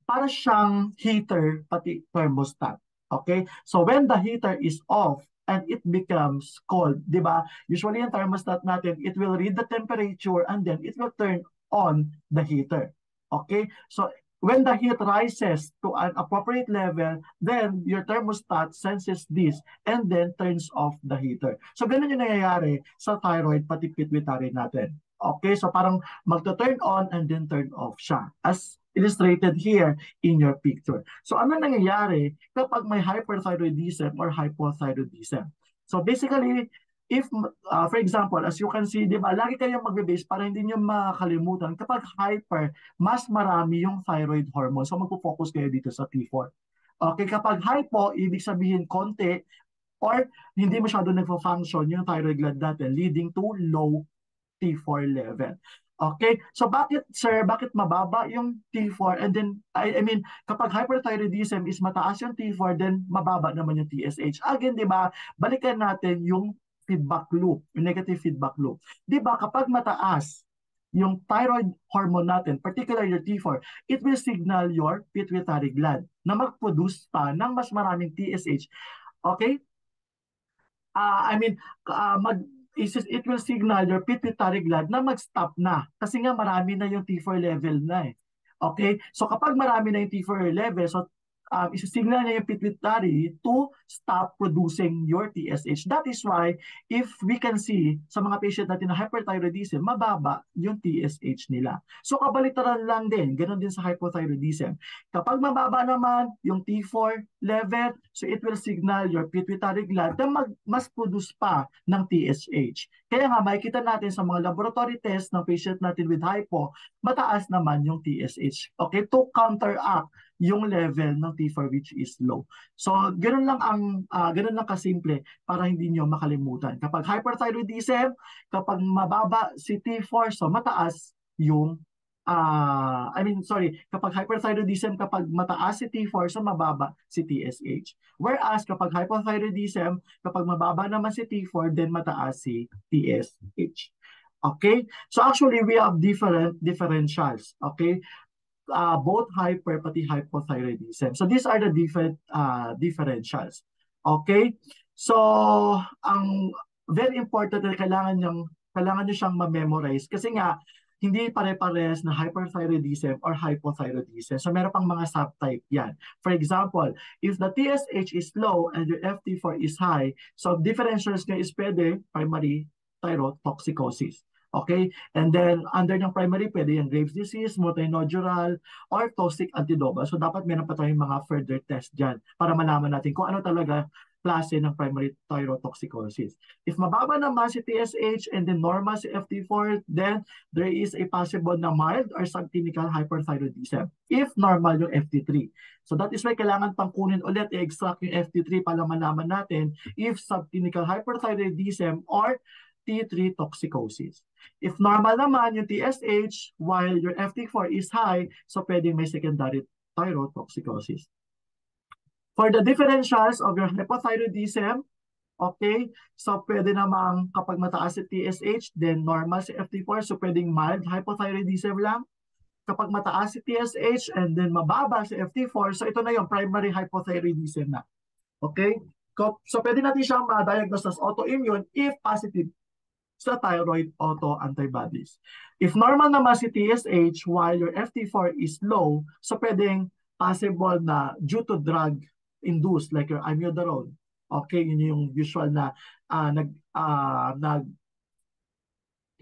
para siyang heater, pati thermostat. Okay, so when the heater is off, and it becomes cold, di ba? Usually yung thermostat natin, it will read the temperature and then it will turn on the heater. Okay? So when the heat rises to an appropriate level, then your thermostat senses this and then turns off the heater. So ganun yung nangyayari sa thyroid pati pituitary natin. Okay? So parang magto-turn on and then turn off siya. As illustrated here in your picture. So ano nangyayari kapag may hyperthyroidism or hypothyroidism? So basically, if, for example, as you can see, di ba, lagi kayong magbe-base para hindi nyo makalimutan, kapag hyper, mas marami yung thyroid hormone. So magpo-focus kayo dito sa T4. Okay, kapag hypo, ibig sabihin konti or hindi masyado nagpo-function yung thyroid gland natin, leading to low T4 level. Okay? So bakit, sir, bakit mababa yung T4 and then, I mean, kapag hyperthyroidism is mataas yung T4, then mababa naman yung TSH. Again, di ba, balikan natin yung feedback loop, yung negative feedback loop. Di ba kapag mataas yung thyroid hormone natin, particularly your T4, it will signal your pituitary gland na mag-produce pa ng mas maraming TSH. Okay? I mean, it will signal your pituitary gland na mag-stop na. Kasi nga marami na yung T4 level na eh. Okay? So kapag marami na yung T4 level, so isi-signal niya yung pituitary to stop producing your TSH. That is why, if we can see sa mga patient natin na hyperthyroidism, mababa yung TSH nila. So kabaliktaran lang din, ganun din sa hypothyroidism. Kapag mababa naman yung T4 level, so it will signal your pituitary gland na mas produce pa ng TSH. Kaya nga, makikita natin sa mga laboratory test ng patient natin with hypo, mataas naman yung TSH. Okay, to counteract yung level ng T4 which is low. So, ganun lang kasimple para hindi nyo makalimutan. Kapag hyperthyroidism, kapag mababa si T4, so mataas yung kapag hyperthyroidism, kapag mataas si T4, so mababa si TSH. Whereas kapag hypothyroidism, kapag mababa naman si T4, then mataas si TSH. Okay? So actually, we have different differentials. Okay? Both hyper pati hypothyroidism. So these are the different differentials. Okay? So ang very important na kailangan nyo siyang ma-memorize kasi nga hindi pare-pares na hyperthyroidism or hypothyroidism. So meron pang mga subtype yan. For example, if the TSH is low and your FT4 is high, so differentials nyo is pwede primary thyrotoxicosis. Okay? And then, under ng primary, pwede yung Graves' disease, multinodular, or toxic antidota. So, dapat meron pa tayong mga further test dyan para malaman natin kung ano talaga klase ng primary thyrotoxicosis. If mababa naman si TSH and then normal si FT4, then there is a possible na mild or subclinical hyperthyroidism if normal yung FT3. So that is why kailangan pang kunin ulit i-extract yung FT3 para malaman natin if subclinical hyperthyroidism or T3 toxicosis. If normal naman yung TSH while your FT4 is high, so pwedeng may secondary thyrotoxicosis. For the differentials of your hypothyroidism, okay, so pwede namang kapag mataas si TSH, then normal si FT4, so pwedeng mild hypothyroidism lang. Kapag mataas si TSH and then mababa si FT4, so ito na yung primary hypothyroidism na. Okay? So pwede natin siyang ma-diagnose as autoimmune if positive sa thyroid autoantibodies. If normal naman si TSH while your FT4 is low, so pwedeng possible na due to drug-induced like your amiodarone. Okay, yun yung usual na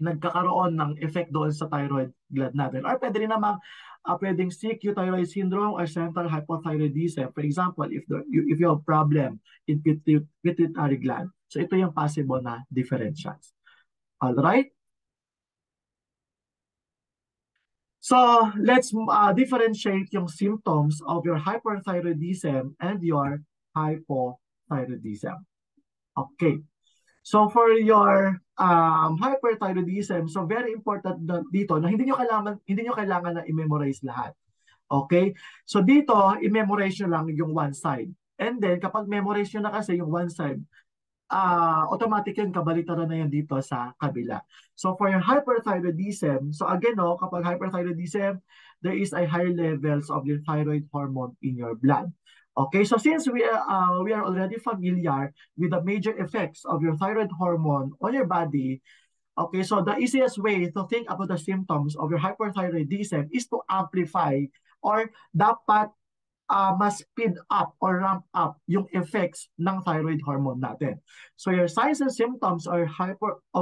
nagkakaroon ng effect doon sa thyroid gland natin. Or pwede rin namang pwedeng CQ thyroid syndrome or central hypothyroidism. For example, if you have problem in pituitary gland. So ito yung possible na differentials. Alright? So, let's differentiate yung symptoms of your hyperthyroidism and your hypothyroidism. Okay. So, for your hyperthyroidism, so very important dito na hindi nyo kailangan na i-memorize lahat. Okay? So, dito, i-memorize nyo lang yung one side. And then, kapag memorize nyo na kasi yung one side, automatic yun, kabalitaran na yan dito sa kabila. So for your hyperthyroidism, so again, kapag hyperthyroidism, there is a higher levels of your thyroid hormone in your blood. Okay, so since we are already familiar with the major effects of your thyroid hormone on your body, okay, so the easiest way to think about the symptoms of your hyperthyroidism is to amplify or dapat mas speed up or ramp up yung effects ng thyroid hormone natin. So your signs and symptoms of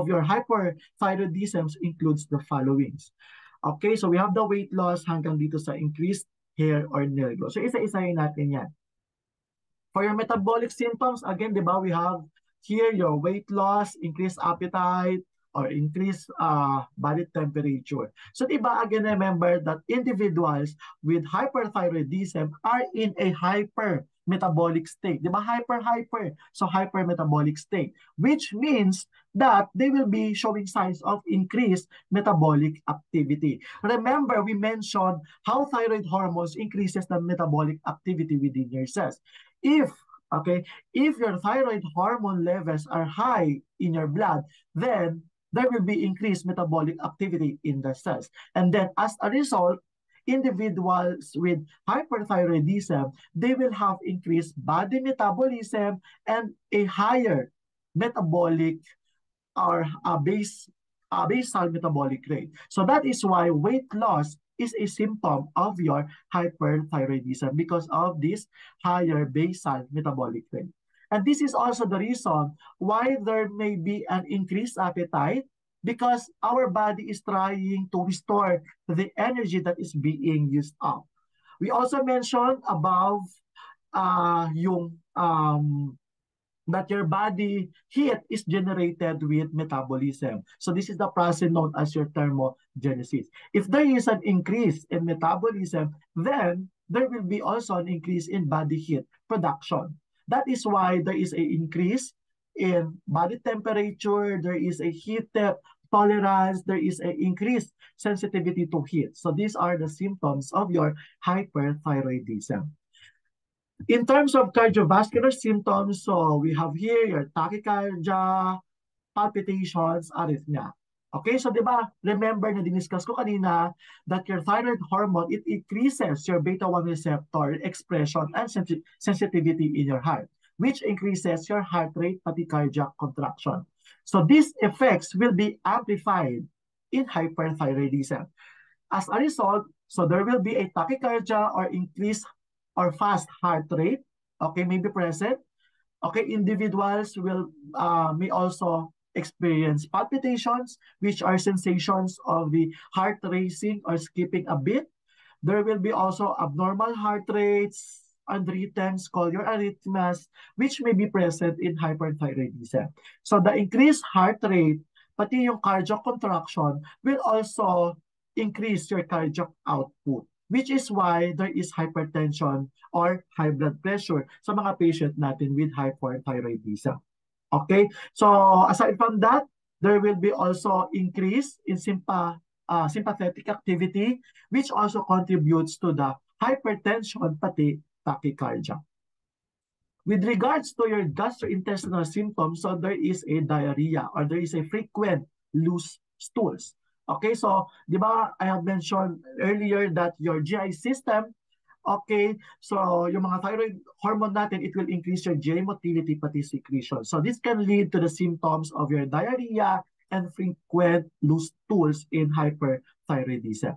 your hyperthyroidism includes the followings. Okay, so we have the weight loss hanggang dito sa increased hair or nail growth. So isa-isahin natin yan. For your metabolic symptoms, again, di ba, we have here your weight loss, increased appetite, or increased body temperature. So diba, again, remember that individuals with hyperthyroidism are in a hyper-metabolic state. Diba? Hyper. So hyper-metabolic state, which means that they will be showing signs of increased metabolic activity. Remember, we mentioned how thyroid hormones increases the metabolic activity within your cells. If Okay, if your thyroid hormone levels are high in your blood, then there will be increased metabolic activity in the cells. And then as a result, individuals with hyperthyroidism, they will have increased body metabolism and a higher metabolic or basal metabolic rate. So that is why weight loss is a symptom of your hyperthyroidism because of this higher basal metabolic rate. And this is also the reason why there may be an increased appetite because our body is trying to restore the energy that is being used up. We also mentioned above yung that your body heat is generated with metabolism. So this is the process known as your thermogenesis. If there is an increase in metabolism, then there will be also an increase in body heat production. That is why there is an increase in body temperature, there is a heat tolerance, there is an increased sensitivity to heat. So these are the symptoms of your hyperthyroidism. In terms of cardiovascular symptoms, so we have here your tachycardia, palpitations, arrhythmia. Okay, so di ba, remember na diniscuss ko kanina that your thyroid hormone, it increases your beta-1 receptor expression and sensitivity in your heart, which increases your heart rate, pati cardiac contraction. So these effects will be amplified in hyperthyroidism. As a result, so there will be a tachycardia or increased or fast heart rate, okay, may be present. Okay, individuals will may also experience palpitations, which are sensations of the heart racing or skipping a bit. There will be also abnormal heart rates and rhythms called your arrhythmias, which may be present in hyperthyroidism. So the increased heart rate, pati yung cardiac contraction, will also increase your cardiac output, which is why there is hypertension or high blood pressure sa mga patient natin with hyperthyroidism. Okay? So, aside from that, there will be also increase in sympathetic activity, which also contributes to the hypertension, pati tachycardia. With regards to your gastrointestinal symptoms, so there is a diarrhea or there is a frequent loose stools. Okay, so di ba I have mentioned earlier that your GI system, okay, so yung mga thyroid hormone natin, it will increase your GI motility pati secretion. So this can lead to the symptoms of your diarrhea and frequent loose stools in hyperthyroidism.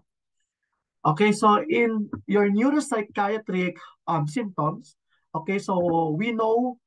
Okay, so in your neuropsychiatric symptoms, okay, so we know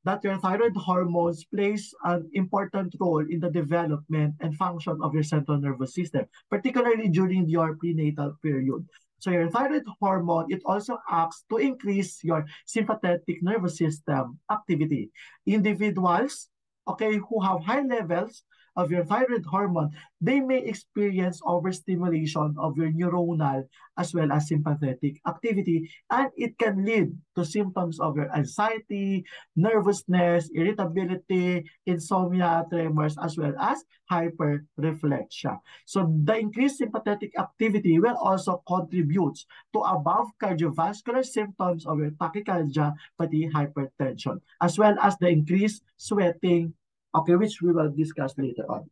that your thyroid hormones plays an important role in the development and function of your central nervous system, particularly during your prenatal period. So your thyroid hormone, it also acts to increase your sympathetic nervous system activity. Individuals, okay, who have high levels of your thyroid hormone, they may experience overstimulation of your neuronal as well as sympathetic activity, and it can lead to symptoms of your anxiety, nervousness, irritability, insomnia, tremors, as well as hyperreflexia. So the increased sympathetic activity will also contribute to above cardiovascular symptoms of your tachycardia, pati hypertension, as well as the increased sweating, okay, which we will discuss later on.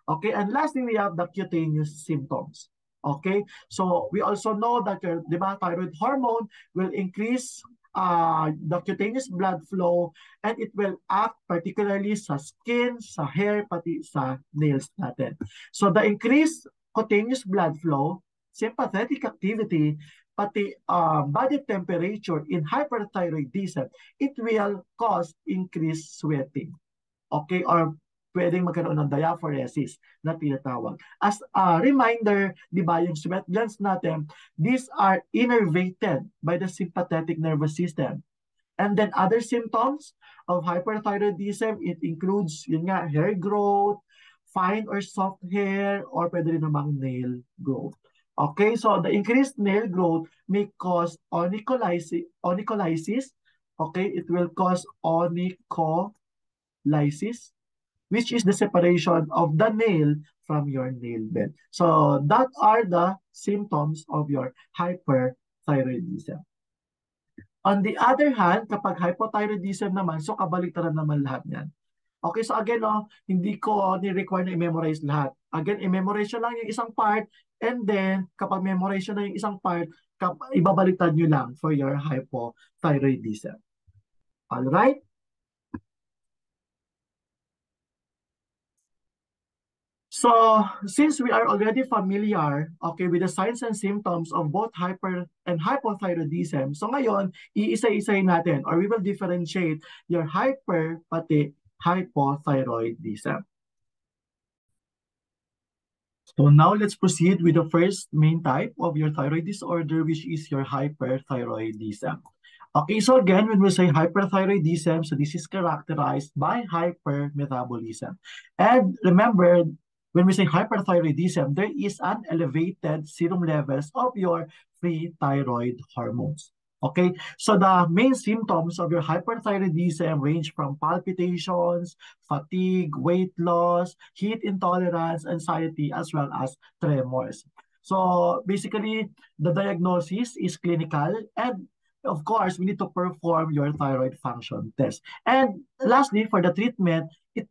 Okay, and lastly, we have the cutaneous symptoms. Okay, so we also know that your thyroid hormone will increase the cutaneous blood flow, and it will act particularly sa skin, sa hair, pati sa nails natin. So the increased cutaneous blood flow, sympathetic activity, pati body temperature in hyperthyroidism, it will cause increased sweating. Okay, or pwedeng magkaroon ng diaphoresis na tinatawag. As a reminder, di ba, yung sweat glands natin, these are innervated by the sympathetic nervous system. And then other symptoms of hyperthyroidism, it includes, yun nga, hair growth, fine or soft hair, or pwede rin namang nail growth. Okay, so the increased nail growth may cause onycholysis. Okay, it will cause onycholysis, which is the separation of the nail from your nail bed. So that are the symptoms of your hyperthyroidism. On the other hand, kapag hypothyroidism naman, so kabaliktaran naman lahat yan. Okay, so again, hindi ko ni-require na i-memorize lahat. Again, i-memorize nyo lang yung isang part, and then, kapag memorize nyo na yung isang part, ibabaliktad nyo lang for your hypothyroidism. Alright? So, since we are already familiar, okay, with the signs and symptoms of both hyper and hypothyroidism, so ngayon, iisa-isay natin, or we will differentiate your hyper pati hypothyroidism. So now let's proceed with the first main type of your thyroid disorder, which is your hyperthyroidism. Okay, so again, when we say hyperthyroidism, so this is characterized by hypermetabolism. And remember, when we say hyperthyroidism, there is an elevated serum levels of your free thyroid hormones. Okay, so the main symptoms of your hyperthyroidism range from palpitations, fatigue, weight loss, heat intolerance, anxiety, as well as tremors. So basically, the diagnosis is clinical, and of course, we need to perform your thyroid function test. And lastly, for the treatment, it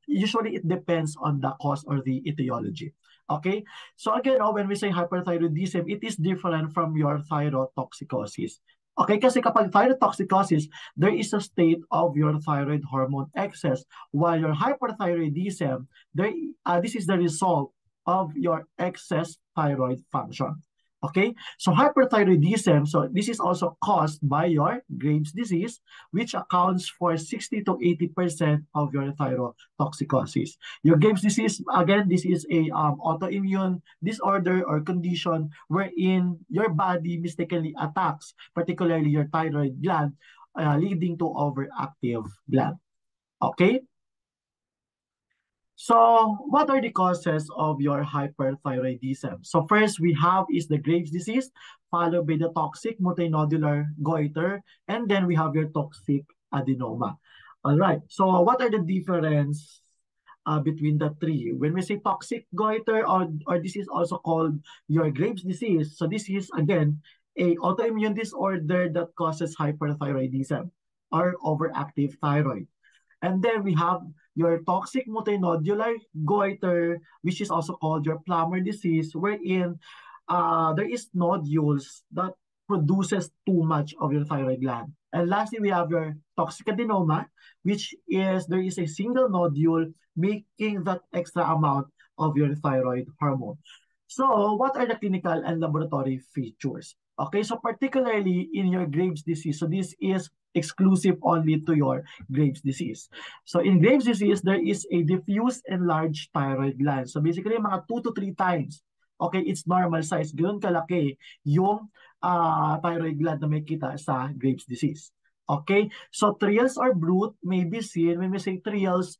depends on the cause or the etiology. Okay, so again, when we say hyperthyroidism, it is different from your thyrotoxicosis. Okay, kasi kapag thyrotoxicosis, there is a state of your thyroid hormone excess, while your hyperthyroidism, this is the result of your excess thyroid function. Okay, so hyperthyroidism, so this is also caused by your Graves' disease, which accounts for 60 to 80% of your thyrotoxicosis. Your Graves' disease, again, this is a autoimmune disorder or condition wherein your body mistakenly attacks, particularly your thyroid gland, leading to overactive gland. Okay? So, what are the causes of your hyperthyroidism? So, first we have is the Graves' disease, followed by the toxic multinodular goiter, and then we have your toxic adenoma. All right. So, what are the difference between the three? When we say toxic goiter, or this is also called your Graves' disease, so this is again a autoimmune disorder that causes hyperthyroidism or overactive thyroid. And then we have your toxic multinodular goiter, which is also called your Plummer disease, wherein there is nodules that produces too much of your thyroid gland. And lastly, we have your toxic adenoma, which is there is a single nodule making that extra amount of your thyroid hormone. So, what are the clinical and laboratory features? Okay, so particularly in your Graves' disease, so this is exclusive only to your Graves' disease. So in Graves' disease, there is a diffuse enlarged thyroid gland. So basically, mga 2 to 3 times, okay, it's normal size. Ganoon kalaki yung thyroid gland na may kita sa Graves' disease. Okay, so trials or bruit may be seen. When we say trials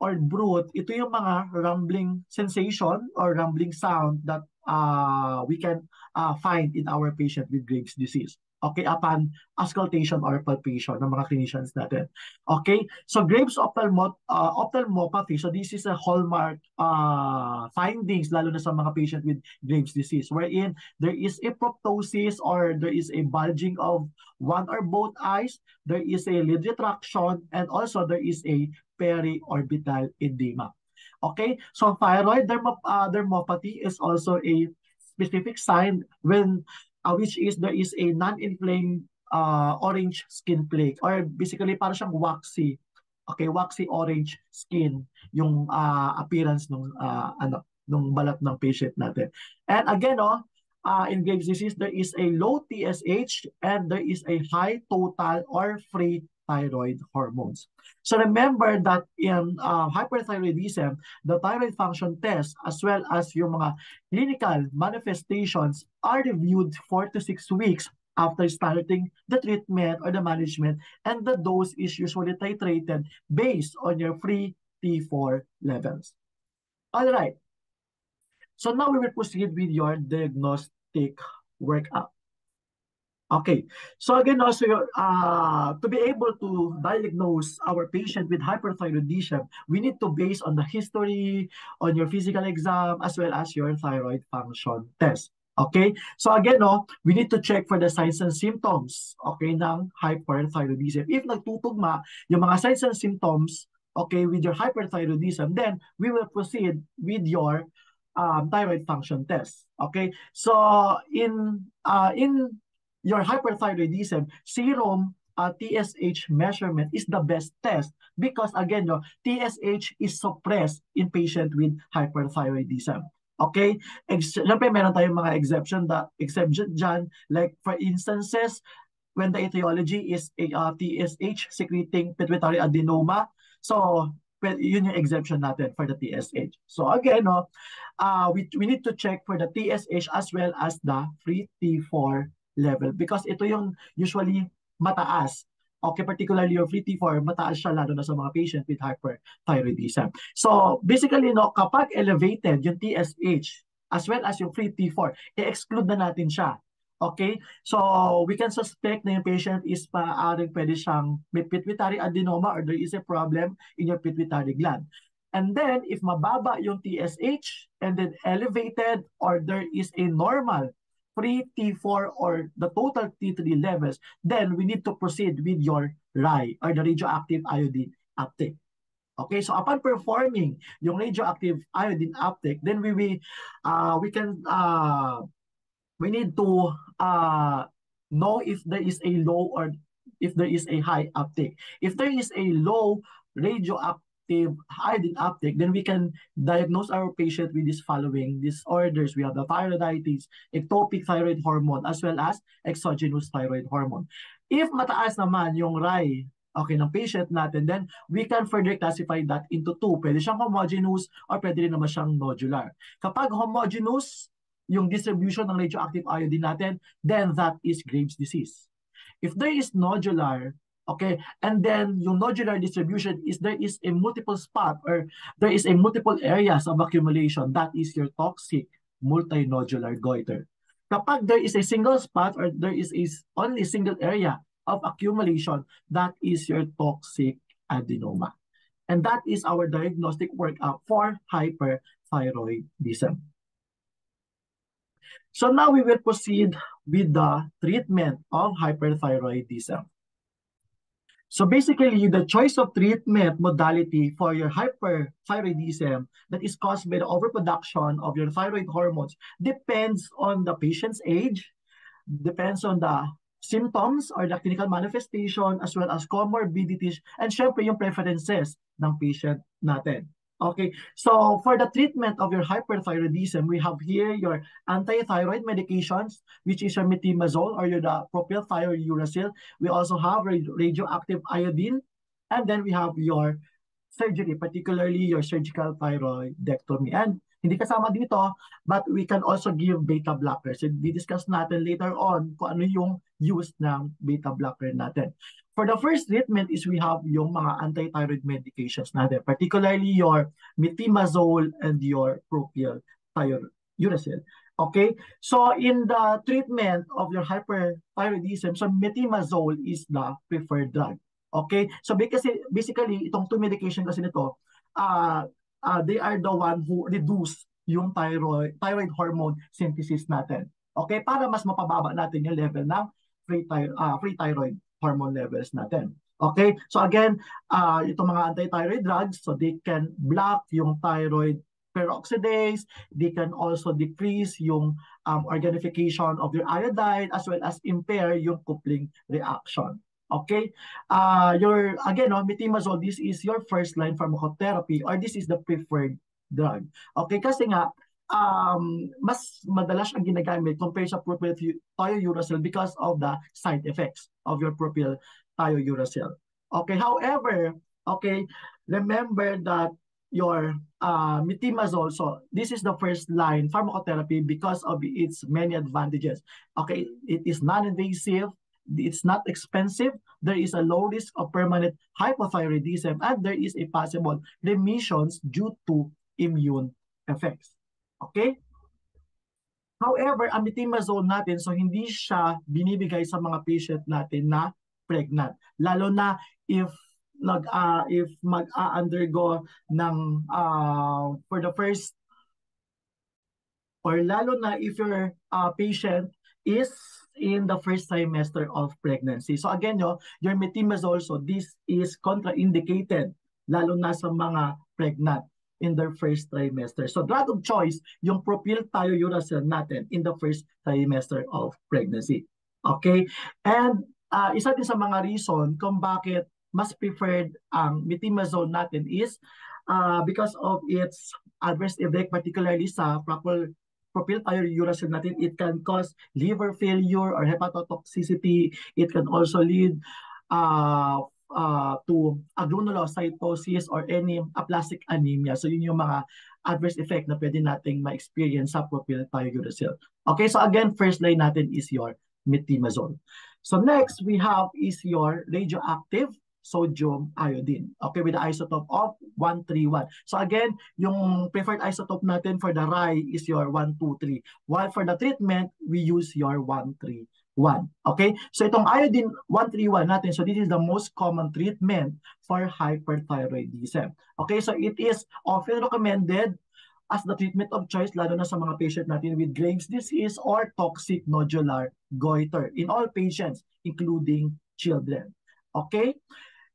or bruit, ito yung mga rumbling sensation or rumbling sound that we can find in our patient with Graves' disease. Okay, upon auscultation or palpation ng mga clinicians natin. Okay, so Graves' ophthalmopathy, so this is a hallmark findings lalo na sa mga patient with Graves' disease, wherein there is a proptosis or there is a bulging of one or both eyes, there is a lid retraction, and also there is a periorbital edema. Okay, so thyroid dermopathy is also a specific sign when which is there is a non-inflamed orange skin plaque, or basically para siyang waxy, okay, waxy orange skin yung appearance nung balat ng patient natin. And again, in Graves' disease, there is a low TSH and there is a high total or free thyroid hormones. So remember that in hyperthyroidism, the thyroid function test as well as yung mga clinical manifestations are reviewed 4 to 6 weeks after starting the treatment or the management, and the dose is usually titrated based on your free T4 levels. All right. So now we will proceed with your diagnostic workup. Okay, so again, also to be able to diagnose our patient with hyperthyroidism, we need to base on the history, on your physical exam, as well as your thyroid function test. Okay? So again, no, we need to check for the signs and symptoms, okay, ng hyperthyroidism. If nagtutugma yung mga signs and symptoms, okay, with your hyperthyroidism, then we will proceed with your thyroid function test. Okay? So in your hyperthyroidism, serum TSH measurement is the best test because again, no, TSH is suppressed in patient with hyperthyroidism. Okay? Siyempre, meron tayong mga exception dyan. Like, for instances, when the etiology is a TSH secreting pituitary adenoma. So, yun yung exception natin for the TSH. So, again, no, we need to check for the TSH as well as the free T4 level because ito yung usually mataas. Okay, particularly your free T4, mataas siya lalo na sa mga patient with hyperthyroidism. So, basically, no, kapag elevated yung TSH as well as yung free T4, i-exclude na natin siya. Okay? So, we can suspect na yung patient is pwede siyang may pituitary adenoma or there is a problem in your pituitary gland. And then, if mababa yung TSH and then elevated or there is a normal free T4 or the total T3 levels, then we need to proceed with your RAI or the radioactive iodine uptake. Okay, so upon performing yung radioactive iodine uptake, then we need to know if there is a low or if there is a high uptake. If there is a low radioactive iodine uptake, then we can diagnose our patient with these following disorders. We have the thyroiditis, ectopic thyroid hormone, as well as exogenous thyroid hormone. If mataas naman yung RAI, okay, ng patient natin, then we can further classify that into two. Pwede siyang homogeneous or pwede rin naman siyang nodular. Kapag homogeneous, yung distribution ng radioactive iodine natin, then that is Graves' disease. If there is nodular, okay, and then yung nodular distribution is there is a multiple spot or there is a multiple areas of accumulation, that is your toxic multinodular goiter. Kapag there is a single spot or there is only a single area of accumulation, that is your toxic adenoma. And that is our diagnostic workup for hyperthyroidism. So now we will proceed with the treatment of hyperthyroidism. So basically, the choice of treatment modality for your hyperthyroidism that is caused by the overproduction of your thyroid hormones depends on the patient's age, depends on the symptoms or the clinical manifestation as well as comorbidities and syempre yung preferences ng patient natin. Okay, so for the treatment of your hyperthyroidism, we have here your anti-thyroid medications, which is your metimazole or your propylthiouracil. We also have radioactive iodine, and then we have your surgery, particularly your surgical thyroidectomy. And hindi kasama dito, but we can also give beta blockers. So, di-discuss natin later on kung ano yung use ng beta blocker natin. For the first treatment is we have yung mga anti-thyroid medications natin, particularly your metimazole and your propylthiouracil. Okay? So in the treatment of your hyperthyroidism, so metimazole is the preferred drug. Okay? So basically itong two medication kasi nito, they are the one who reduce yung thyroid hormone synthesis natin. Okay? Para mas mapababa natin yung level ng free thyroid hormone levels natin. Okay? So again, itong mga anti-thyroid drugs, so they can block yung thyroid peroxidase, they can also decrease yung organification of your iodide as well as impair yung coupling reaction. Okay? Again, metimazole, this is your first line pharmacotherapy or this is the preferred drug. Okay? Kasi nga, mas madalas ang ginagamit compared sa propylthiouracil because of the side effects of your propylthiouracil. Okay, however, okay, remember that your metimazole, so this is the first line pharmacotherapy because of its many advantages. Okay, it is non-invasive, it's not expensive, there is a low risk of permanent hypothyroidism, and there is a possible remissions due to immune effects. Okay? However, ang metimazole natin, so hindi siya binibigay sa mga patient natin na pregnant. Lalo na if mag-undergo ng for the first or lalo na if your patient is in the first trimester of pregnancy. So again, your methimazole, so this is contraindicated lalo na sa mga pregnant in their first trimester. So drug of choice, yung propylthiouracil natin in the first trimester of pregnancy. Okay? And isa din sa mga reason kung bakit mas preferred ang methimazole natin is because of its adverse effect, particularly sa propylthiouracil natin. It can cause liver failure or hepatotoxicity. It can also lead to agranulocytosis or any aplastic anemia. So yun yung mga adverse effect na pwede nating ma-experience sa propylthiouracil. Okay, so again, first line natin is your methimazole. So next we have is your radioactive sodium iodine. Okay, with the isotope of 131. So again, yung preferred isotope natin for the RAI is your 123. While for the treatment, we use your 131. Okay, so itong iodine 131 natin, so this is the most common treatment for hyperthyroidism. Okay, so it is often recommended as the treatment of choice, lalo na sa mga patient natin with Graves' disease or toxic nodular goiter in all patients, including children. Okay?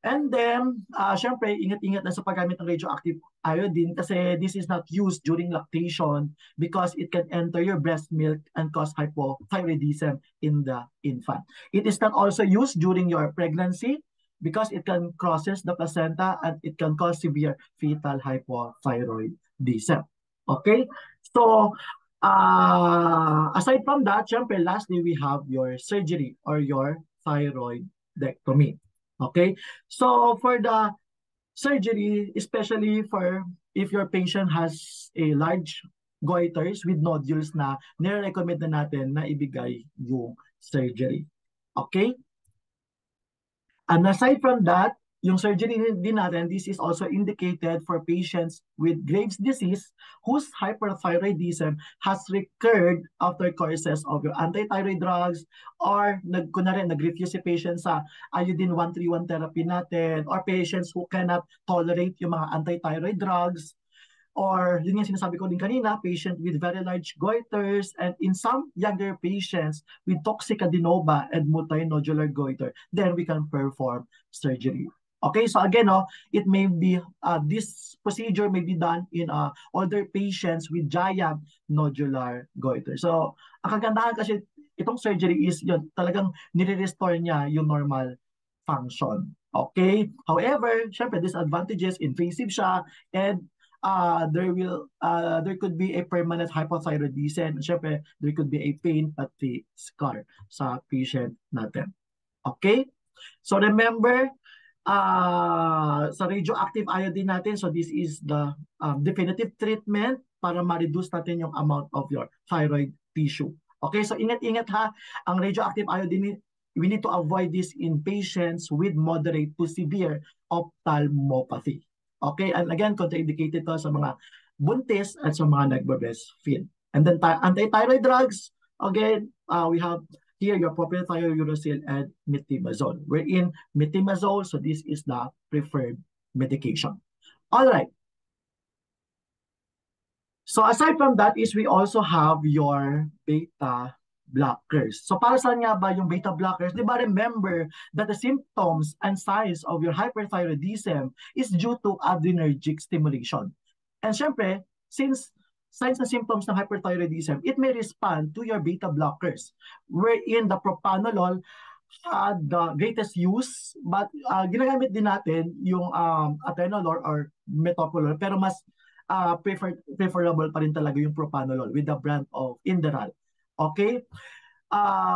And then, syempre, ingat-ingat na sa paggamit ng radioactive iodine kasi this is not used during lactation because it can enter your breast milk and cause hypothyroidism in the infant. It is not also used during your pregnancy because it can crosses the placenta and it can cause severe fetal hypothyroidism. Okay? So, aside from that, syempre, lastly, we have your surgery or your thyroidectomy. Okay, so for the surgery, especially for if your patient has a large goiters with nodules na nire-recommend na natin na ibigay yung surgery. Okay? And aside from that, yung surgery din natin, this is also indicated for patients with Graves' disease whose hyperthyroidism has recurred after courses of your anti-thyroid drugs or nag-refuse si patient sa iodine 131 therapy natin or patients who cannot tolerate yung mga anti-thyroid drugs or yun yung sinasabi ko din kanina, patient with very large goiters and in some younger patients with toxic adenoma and multinodular goiter, then we can perform surgery. Okay, so again, it may be, this procedure may be done in older patients with giant nodular goiter. So, ang kagandahan kasi itong surgery is yun, talagang nire-restore niya yung normal function. Okay? However, syempre, disadvantages, invasive siya, and there could be a permanent hypothyroidism. Syempre, there could be a pain pati scar sa patient natin. Okay? So remember, sa radioactive iodine natin, so this is the definitive treatment para ma-reduce natin yung amount of your thyroid tissue. Okay, so ingat-ingat ha, ang radioactive iodine, we need to avoid this in patients with moderate to severe ophthalmopathy. Okay, and again, contraindicated to sa mga buntis at sa mga nagbe-breastfeed. And then anti-thyroid drugs, again, we have here your propylthiouracil and methimazole. We're in methimazole, so this is the preferred medication. All right. So aside from that is we also have your beta blockers. So para saan nga ba yung beta blockers? Di ba remember that the symptoms and signs of your hyperthyroidism is due to adrenergic stimulation. And syempre, since signs and symptoms ng hyperthyroidism, it may respond to your beta blockers, wherein the propranolol had the greatest use, but ginagamit din natin yung atenolol or metoprolol, pero mas preferable pa rin talaga yung propranolol with the brand of Inderal. Okay?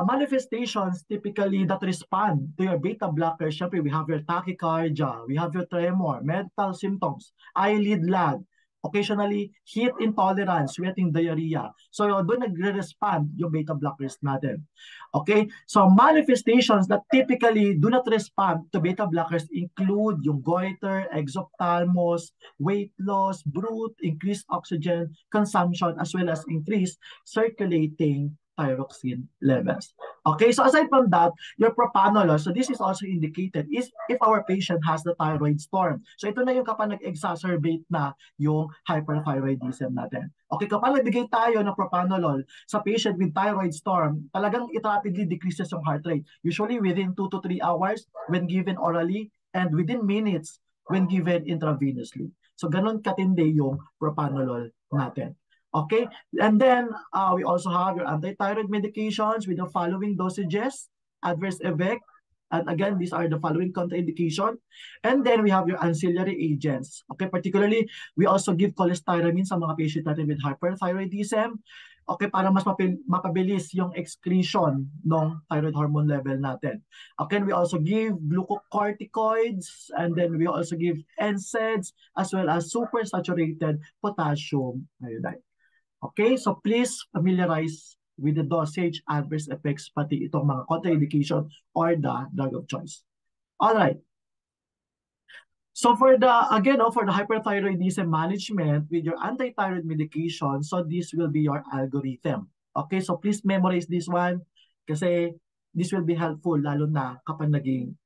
Manifestations typically that respond to your beta blockers, syempre we have your tachycardia, we have your tremor, mental symptoms, eyelid lag, occasionally heat intolerance, sweating, diarrhea. So doon nagre-respond yung beta blockers natin. Okay? So manifestations that typically do not respond to beta blockers include yung goiter, exophthalmos, weight loss, bruit, increased oxygen consumption, as well as increased circulating thyroxine levels. Okay, so aside from that, your propanolol, so this is also indicated is if our patient has the thyroid storm. So ito na yung kapag nag-exacerbate na yung hyperthyroidism natin. Okay, kapag nagbigay tayo ng propanolol sa patient with thyroid storm, talagang it rapidly decreases yung heart rate. Usually within 2 to 3 hours when given orally and within minutes when given intravenously. So ganun katindi yung propanolol natin. Okay, and then we also have your anti-thyroid medications with the following dosages, adverse effect, and again, these are the following contraindication. And then we have your ancillary agents. Okay, particularly, we also give cholestyramine sa mga patient natin with hyperthyroidism. Okay, para mas mapabilis yung excretion ng thyroid hormone level natin. Okay, we also give glucocorticoids, and then we also give NSAIDs, as well as supersaturated potassium iodide. Okay, so please familiarize with the dosage, adverse effects, pati itong mga contraindication or the drug of choice. All right. So for the, again, for the hyperthyroidism management with your anti-thyroid medication, so this will be your algorithm. Okay, so please memorize this one kasi this will be helpful lalo na kapag naging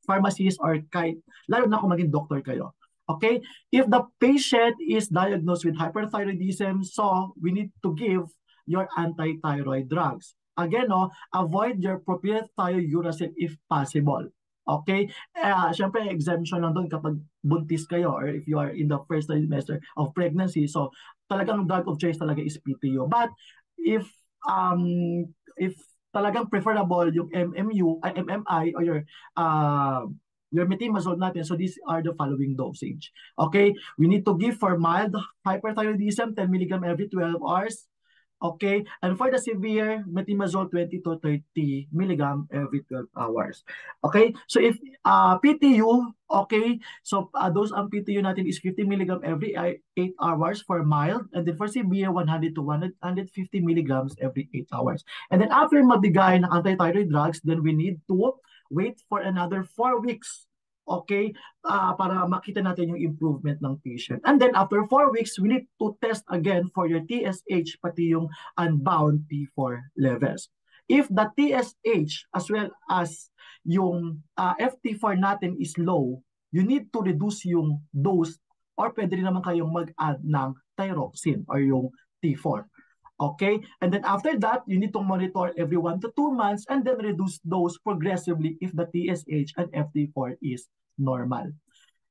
pharmacist or kahit, lalo na kung maging doctor kayo. Okay, if the patient is diagnosed with hyperthyroidism, so we need to give your anti-thyroid drugs. Again, avoid your proprietary Uracil if possible. Okay, syempre exemption lang doon kapag buntis kayo or if you are in the first trimester of pregnancy. So talagang drug of choice talaga is PTU. But if talagang preferable yung MMI or your methimazole natin, so these are the following dosage. Okay, we need to give for mild hyperthyroidism 10 mg every 12 hours. Okay, and for the severe, methimazole 20 to 30 mg every 12 hours. Okay, so if PTU, okay, so those ang PTU natin is 50 mg every 8 hours for mild, and then for severe, 100 to 150 mg every 8 hours. And then after magbigay ng anti-thyroid drugs, then we need to wait for another 4 weeks. Okay, para makita natin yung improvement ng patient. And then after 4 weeks, we need to test again for your TSH, pati yung unbound T4 levels. If the TSH as well as yung FT4 natin is low, you need to reduce yung dose or pwede rin naman kayong mag-add ng thyroxine or yung T4. Okay, and then after that, you need to monitor every 1 to 2 months and then reduce dose progressively if the TSH and FT4 is normal.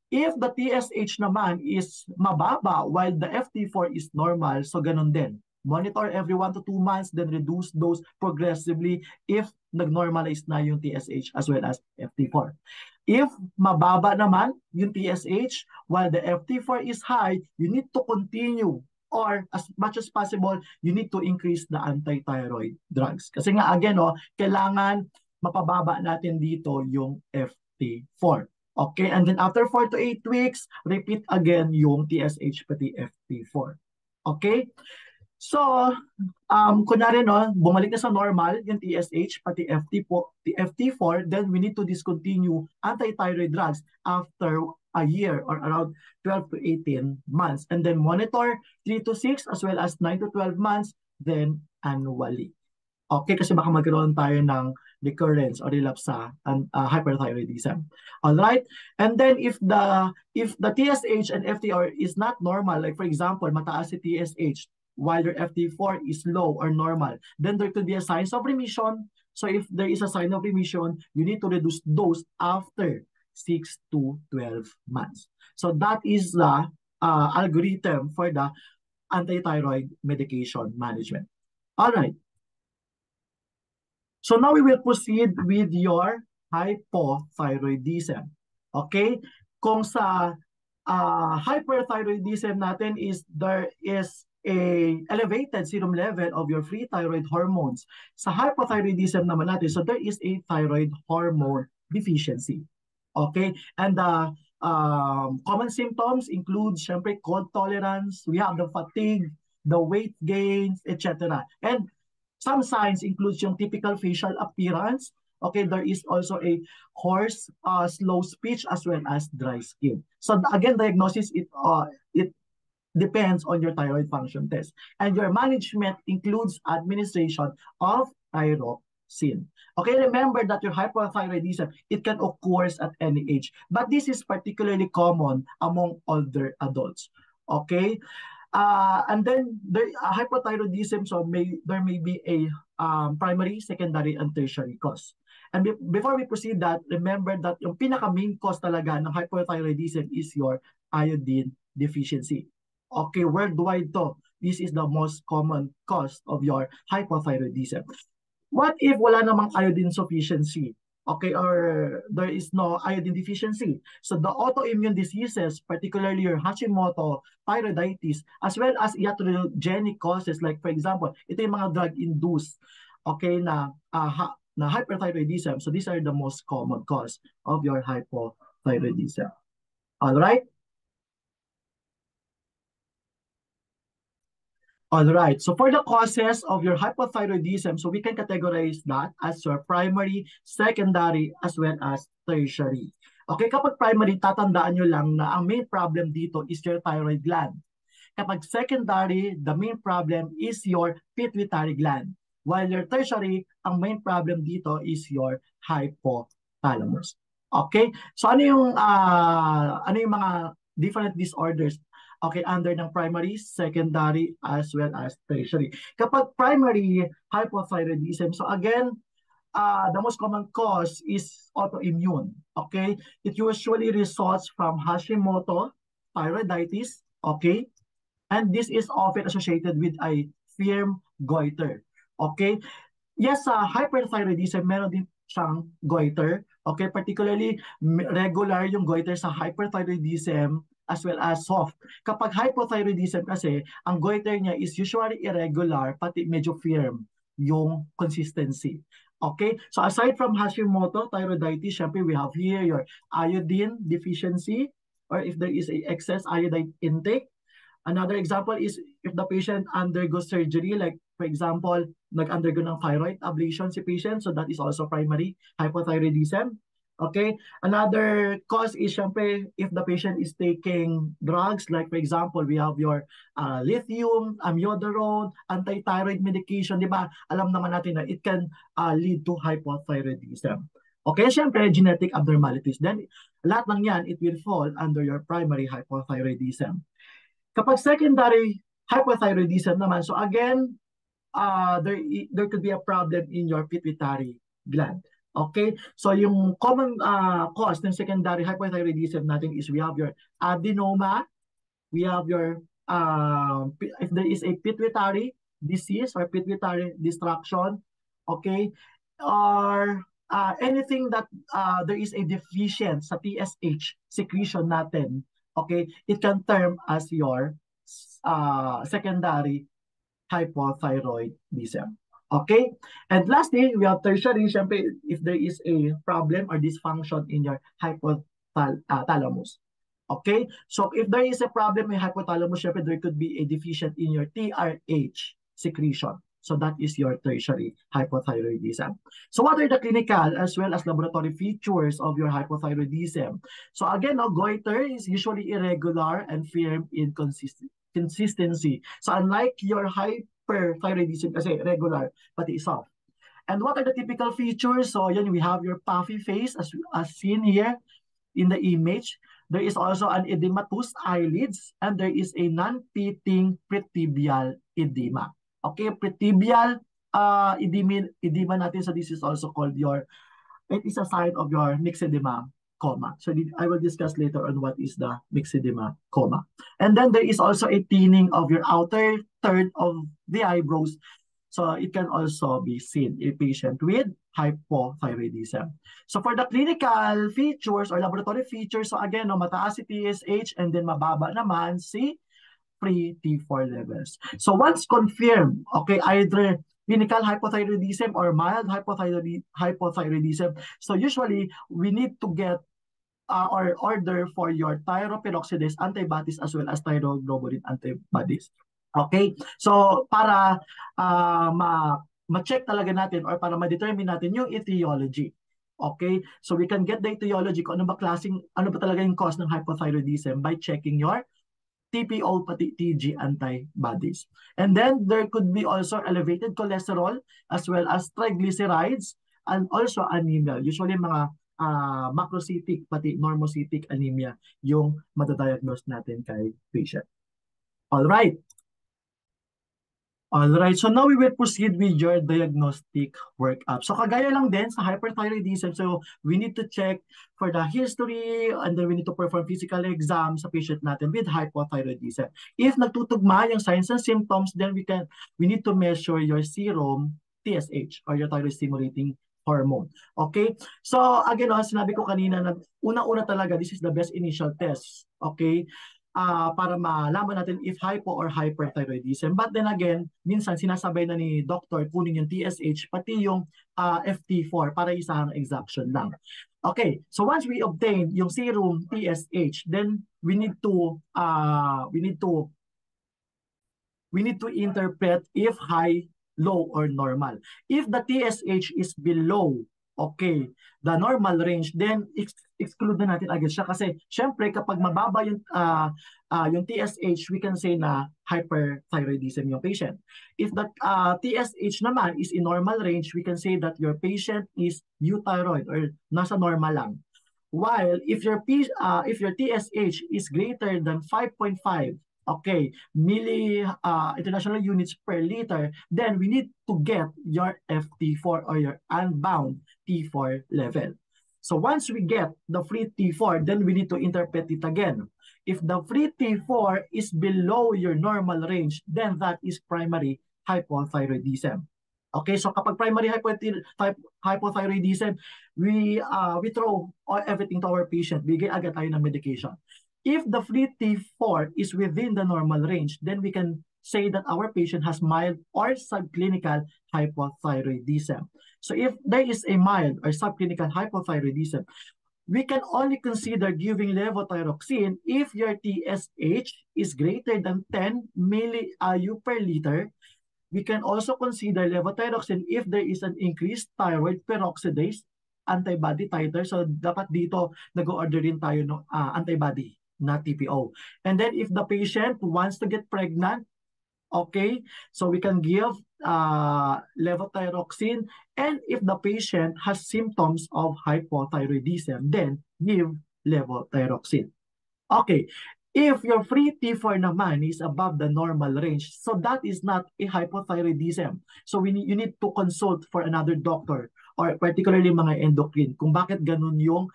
If the TSH naman is mababa while the FT4 is normal, so ganun din. Monitor every 1 to 2 months, then reduce dose progressively if nag-normalize na yung TSH as well as FT4. If mababa naman yung TSH while the FT4 is high, you need to continue or as much as possible, you need to increase the anti-thyroid drugs. Kasi nga, again, kailangan mapababa natin dito yung FT4. Okay, and then after 4 to 8 weeks, repeat again yung TSH pati FT4. Okay? So, kunwari, bumalik na sa normal yung TSH pati FT4, then we need to discontinue anti-thyroid drugs after a year or around 12 to 18 months. And then monitor 3 to 6 as well as 9 to 12 months, then annually. Okay, kasi baka magkaroon tayo ng recurrence or relapse sa hyperthyroidism. All right? And then if the TSH and FTR is not normal, like for example, mataas si TSH while your FT4 is low or normal, then there could be a signs of remission. So if there is a sign of remission, you need to reduce dose after 6 to 12 months. So that is the algorithm for the anti-thyroid medication management. All right. So now we will proceed with your hypothyroidism. Okay? Kung sa hyperthyroidism natin is there is a elevated serum level of your free thyroid hormones. Sa hypothyroidism naman natin, so there is a thyroid hormone deficiency. Okay, and the common symptoms include, syempre, cold tolerance, we have the fatigue, the weight gain, etc. And some signs include yung typical facial appearance. Okay, there is also a hoarse, slow speech, as well as dry skin. So again, diagnosis, it depends on your thyroid function test. And your management includes administration of thyroxine. seen. Okay, remember that your hypothyroidism, it can occur at any age. But this is particularly common among older adults. Okay? And then hypothyroidism, so there may be a primary, secondary, and tertiary cause. And before we proceed that, remember that yung pinaka-main cause talaga ng hypothyroidism is your iodine deficiency. Okay, worldwide to. This is the most common cause of your hypothyroidism. What if wala namang iodine sufficiency? Okay, or there is no iodine deficiency. So the autoimmune diseases, particularly your Hashimoto, thyroiditis, as well as iatrogenic causes, like for example, ito yung mga drug-induced, okay, na hyperthyroidism. So these are the most common cause of your hypothyroidism. All right? All right. So for the causes of your hypothyroidism, so we can categorize that as your primary, secondary, as well as tertiary. Okay, kapag primary, tatandaan nyo lang na ang main problem dito is your thyroid gland. Kapag secondary, the main problem is your pituitary gland. While your tertiary, ang main problem dito is your hypothalamus. Okay? So ano yung mga different disorders? Okay, under ng primary, secondary, as well as tertiary. Kapag primary hypothyroidism, so again, the most common cause is autoimmune. Okay, it usually results from Hashimoto thyroiditis. Okay, and this is often associated with a firm goiter. Okay, yes, hyperthyroidism, meron din siyang goiter. Okay, particularly regular yung goiter sa hyperthyroidism as well as soft. Kapag hypothyroidism kasi, ang goiter niya is usually irregular, pati medyo firm yung consistency. Okay? So aside from Hashimoto thyroiditis, syempre we have here your iodine deficiency, or if there is a excess iodine intake. Another example is if the patient undergoes surgery, like for example, nag-undergo ng thyroid ablation si patient, so that is also primary hypothyroidism. Okay, another cause is syempre if the patient is taking drugs, like for example, we have your lithium, amiodarone, anti-thyroid medication, di ba? Alam naman natin na it can lead to hypothyroidism. Okay, syempre genetic abnormalities. Then lahat ng yan, it will fall under your primary hypothyroidism. Kapag secondary hypothyroidism naman, so again, there could be a problem in your pituitary gland. Okay? So yung common cause ng secondary hypothyroidism natin is we have your adenoma, we have your, if there is a pituitary disease or pituitary destruction, okay, or anything that there is a deficiency sa TSH secretion natin, okay, it can term as your secondary hypothyroidism. Okay? And lastly, we have tertiary, syempre, if there is a problem or dysfunction in your hypothalamus. Okay? So if there is a problem in hypothalamus, syempre, there could be a deficient in your TRH secretion. So that is your tertiary hypothyroidism. So what are the clinical as well as laboratory features of your hypothyroidism? So again, goiter is usually irregular and firm in consistency. So unlike your hyperthyroidism kasi regular, pati soft. And what are the typical features? So yan, we have your puffy face as seen here in the image. There is also an edematous eyelids and there is a non-pitting pretibial edema. Okay, pretibial edema natin, so this is also called it is a sign of your myxedema coma. So I will discuss later on what is the myxedema coma. And then there is also a thinning of your outer third of the eyebrows. So it can also be seen in a patient with hypothyroidism. So for the clinical features or laboratory features, so again, mataas si TSH and then mababa naman si free T4 levels. So once confirmed, okay, either clinical hypothyroidism or mild hypothyroidism, so usually we need to get or order for your thyroperoxidase antibodies as well as thyroglobulin antibodies. Okay? So para ma-check talaga natin or para ma-determine natin yung etiology. Okay? So we can get the etiology kung ano ba talaga yung cause ng hypothyroidism by checking your TPO pati TG antibodies. And then there could be also elevated cholesterol as well as triglycerides and also anemia. Usually mga macrocytic pati normocytic anemia yung madadiagnose natin kay patient. All right. Alright, so now we will proceed with your diagnostic workup. So kagaya lang din sa hyperthyroidism, so we need to check for the history and then we need to perform physical exam sa patient natin with hypothyroidism. If nagtutugma yung signs and symptoms, then we need to measure your serum TSH or your thyroid stimulating hormone. Okay? So again, sinabi ko kanina na una-una talaga, this is the best initial test. Okay? Para malaman natin if hypo or hyperthyroidism. But then again, minsan sinasabay na ni doctor kunin yung TSH pati yung FT4 para isahang exaction lang. Okay, so once we obtain yung serum TSH, then we need to interpret if high, low, or normal. If the TSH is below, okay, the normal range, then exclude na natin agad siya kasi syempre kapag mababa yung TSH, we can say na hyperthyroidism yung patient. If the TSH naman is in normal range, we can say that your patient is euthyroid or nasa normal lang. While if your TSH is greater than 5.5, okay, international units per liter, then we need to get your FT4 or your unbound T4 level. So once we get the free T4, then we need to interpret it again. If the free T4 is below your normal range, then that is primary hypothyroidism. Okay, so kapag primary hypothyroidism, we throw everything to our patient. Bigay agad tayo ng medication. If the free T4 is within the normal range, then we can say that our patient has mild or subclinical hypothyroidism. So if there is a mild or subclinical hypothyroidism, we can only consider giving levothyroxine if your TSH is greater than 10 milli-IU per liter. We can also consider levothyroxine if there is an increased thyroid peroxidase antibody titer. So dapat dito nag-order rin tayo ng antibody na TPO. And then if the patient wants to get pregnant, okay, so we can give levothyroxine. And if the patient has symptoms of hypothyroidism, then give levothyroxine. Okay, if your free T4 naman is above the normal range, so that is not a hypothyroidism. So you need to consult for another doctor or particularly mga endocrine kung bakit ganun yung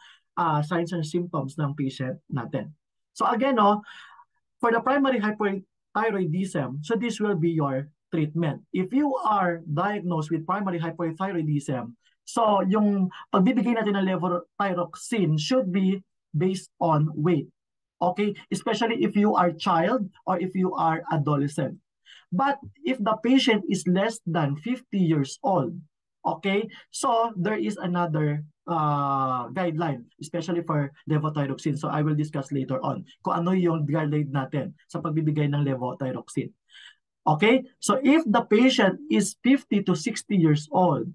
signs and symptoms ng patient natin. So again, for the primary hypothyroidism, so this will be your treatment. If you are diagnosed with primary hypothyroidism, so yung pagbibigay natin ng levothyroxine should be based on weight. Okay, especially if you are child or if you are adolescent. But if the patient is less than 50 years old, okay, so there is another guideline, especially for levothyroxine. So I will discuss later on kung ano yung guideline natin sa pagbibigay ng levothyroxine. Okay, so if the patient is 50 to 60 years old,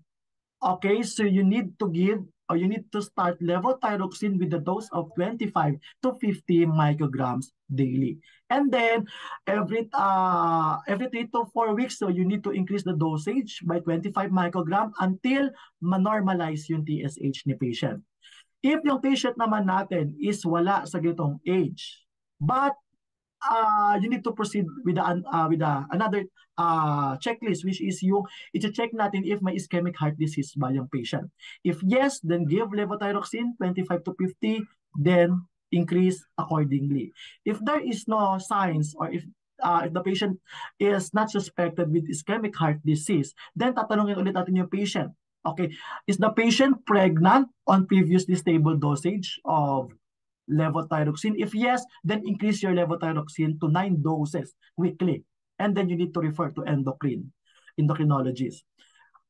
okay, so you need to give or you need to start levothyroxine with a dose of 25 to 50 micrograms daily. And then every 3 to 4 weeks, so you need to increase the dosage by 25 microgram until ma-normalize yung TSH ni patient. If yung patient naman natin is wala sa ganitong age, but you need to proceed with another checklist, which is yung i-check natin if may ischemic heart disease ba yung patient. If yes, then give levothyroxine 25 to 50, then increase accordingly. If there is no signs or if the patient is not suspected with ischemic heart disease, then tatanungin ulit natin yung patient. Okay, is the patient pregnant on previously stable dosage of levothyroxine? If yes, then increase your levothyroxine to 9 doses weekly. And then you need to refer to endocrinologist.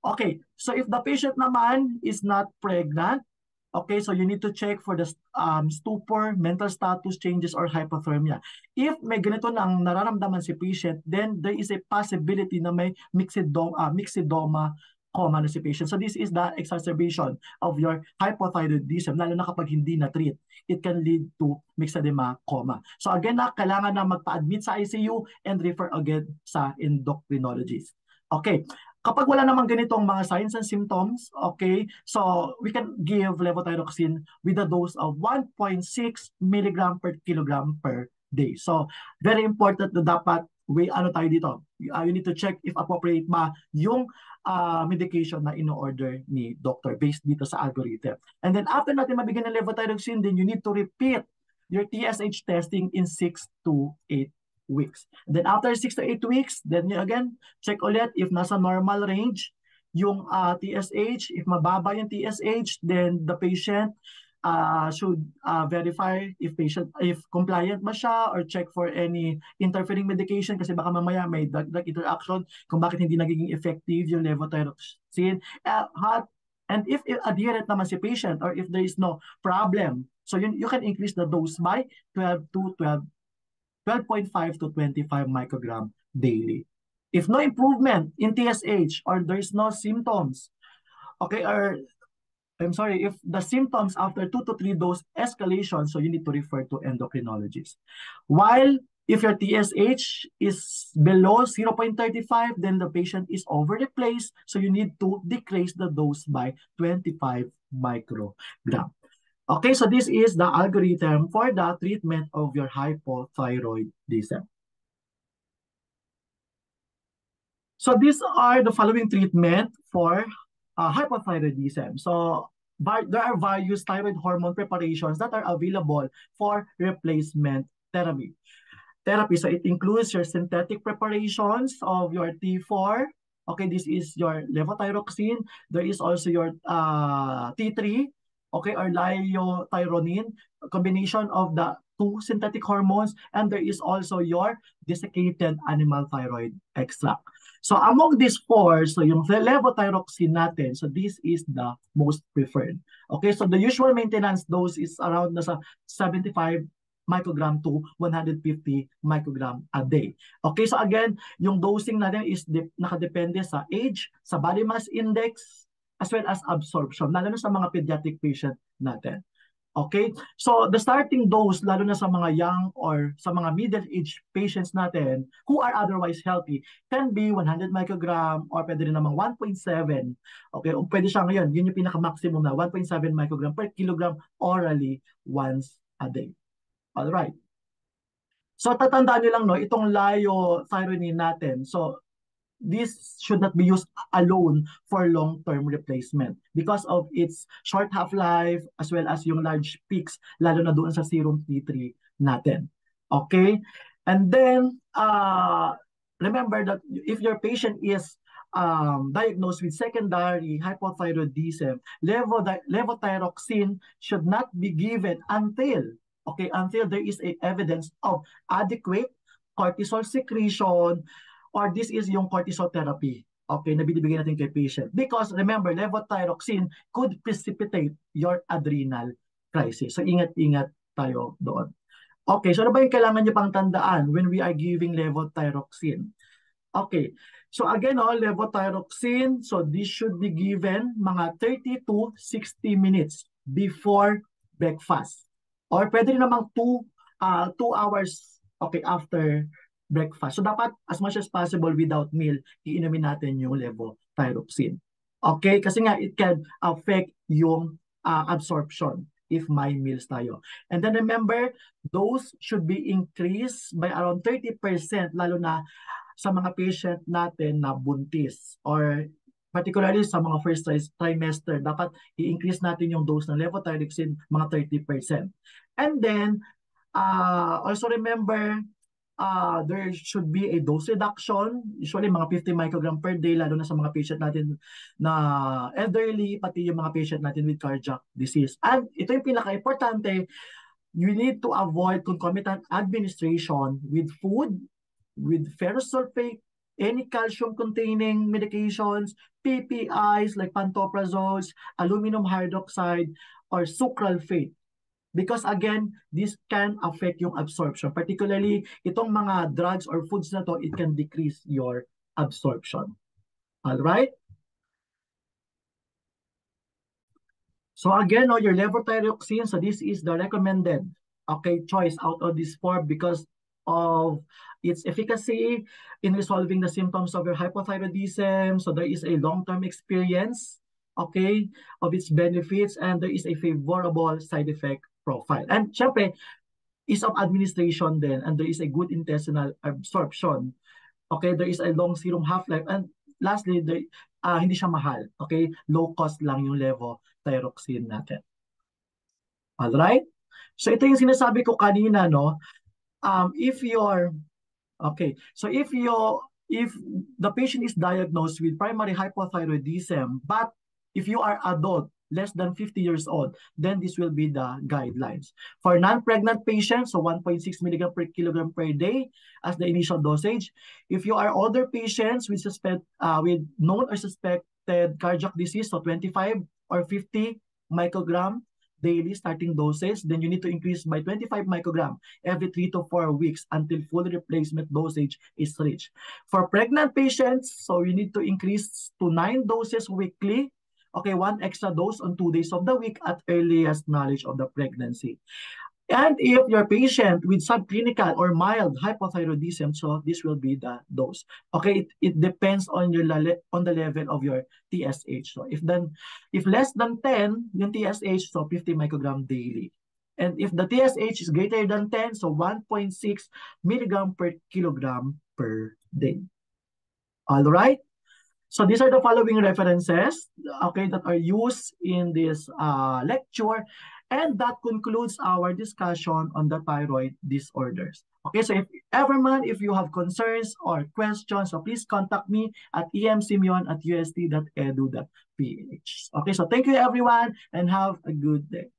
Okay, so if the patient naman is not pregnant, okay, so you need to check for the stupor, mental status changes, or hypothermia. If may ganito nang nararamdaman si patient, then there is a possibility na may myxedoma coma na si patient. So this is the exacerbation of your hypothyroidism, lalo na kapag hindi na-treat. It can lead to myxedema coma. So again, kailangan na magpa-admit sa ICU and refer again sa endocrinologist. Okay. Kapag wala namang ganitong mga signs and symptoms, okay, so we can give levothyroxine with a dose of 1.6 mg per kilogram per day. So very important na dapat ano tayo dito. You need to check if appropriate ba yung medication na ino-order ni doctor based dito sa algorithm. And then after natin mabigyan ng levothyroxine, then you need to repeat your TSH testing in 6 to 8 weeks. And then after 6 to 8 weeks, then you again check ulit if nasa normal range yung TSH. If mababa yung TSH, then the patient should verify if compliant ba siya or check for any interfering medication kasi baka mamaya may drug interaction kung bakit hindi nagiging effective yung levothyroxine. And if adherent naman si patient or if there is no problem, so you can increase the dose by 12.5 to 25 microgram daily. If no improvement in TSH or there is no symptoms, okay, or I'm sorry, if the symptoms after 2 to 3 dose escalation, so you need to refer to endocrinologist. While if your TSH is below 0.35, then the patient is over-replaced, so you need to decrease the dose by 25 microgram. Okay, so this is the algorithm for the treatment of your hypothyroidism. So these are the following treatment for hypothyroidism. So there are various thyroid hormone preparations that are available for replacement therapy. So it includes your synthetic preparations of your T4. Okay, this is your levothyroxine. There is also your T3, okay, or liothyronine, a combination of the two synthetic hormones, and there is also your desiccated animal thyroid extract. So among these four, so yung levothyroxine natin, so this is the most preferred. Okay, so the usual maintenance dose is around nasa 75 microgram to 150 microgram a day. Okay, so again, yung dosing natin is nakadepende sa age, sa body mass index, as well as absorption, lalo na sa mga pediatric patient natin. Okay, so the starting dose, lalo na sa mga young or sa mga middle-aged patients natin who are otherwise healthy, can be 100 microgram or pwede rin namang 1.7. Okay, o pwede siya ngayon, yun yung pinaka-maximum na 1.7 microgram per kilogram orally once a day. Alright. So tatandaan nyo lang, no, itong liothyronine natin, so this should not be used alone for long-term replacement because of its short half-life as well as yung large peaks, lalo na doon sa serum T3 natin. Okay? And then, remember that if your patient is diagnosed with secondary hypothyroidism, levothyroxine should not be given until there is a evidence of adequate cortisol secretion, or this is yung cortisol therapy, okay, na binibigay natin kay patient. Because remember, levothyroxine could precipitate your adrenal crisis. So ingat-ingat tayo doon. Okay, so ano ba yung kailangan nyo pang tandaan when we are giving levothyroxine? Okay, so again, levothyroxine, so this should be given mga 30 to 60 minutes before breakfast. Or pwede rin namang 2 hours, okay, after breakfast. So dapat as much as possible without meal, iinumin natin yung levothyroxine. Okay? Kasi nga it can affect yung absorption if may meals tayo. And then remember, those should be increased by around 30% lalo na sa mga patient natin na buntis or particularly sa mga first trimester, dapat i-increase natin yung dose ng levothyroxine mga 30%. And then, also remember, there should be a dose reduction, usually mga 50 microgram per day, lalo na sa mga patient natin na elderly, pati yung mga patient natin with cardiac disease. And ito yung pinaka-importante, you need to avoid concomitant administration with food, with ferrous sulfate, any calcium-containing medications, PPIs like pantoprazoles, aluminum hydroxide, or sucralfate. Because again, this can affect yung absorption. Particularly, itong mga drugs or foods na to, it can decrease your absorption. Alright? So again, no, your levothyroxine, so this is the recommended, okay, choice out of these four because of its efficacy in resolving the symptoms of your hypothyroidism. So there is a long-term experience, okay, of its benefits, and there is a favorable side effect profile. And syempre, ease of administration then, and there is a good intestinal absorption. Okay, there is a long serum half-life, and lastly, hindi siya mahal. Okay, low cost lang yung levothyroxine natin. Alright? So ito yung sinasabi ko kanina, no? If you're Okay, so if the patient is diagnosed with primary hypothyroidism, but if you are adult, less than 50 years old, then this will be the guidelines. For non-pregnant patients, so 1.6 milligram per kilogram per day as the initial dosage. If you are older patients with with known or suspected cardiac disease, so 25 or 50 microgram daily starting doses, then you need to increase by 25 microgram every 3 to 4 weeks until full replacement dosage is reached. For pregnant patients, so you need to increase to 9 doses weekly. Okay, 1 extra dose on 2 days of the week at earliest knowledge of the pregnancy. And if your patient with subclinical or mild hypothyroidism, so this will be the dose. Okay, it depends on on the level of your TSH. So if less than 10 yung TSH, so 50 microgram daily. And if the TSH is greater than 10, so 1.6 milligram per kilogram per day. All right. So these are the following references, okay, that are used in this lecture. And that concludes our discussion on the thyroid disorders. Okay, so if ever, man, if you have concerns or questions, so please contact me at emsimeon@ust.edu.ph. Okay, so thank you everyone and have a good day.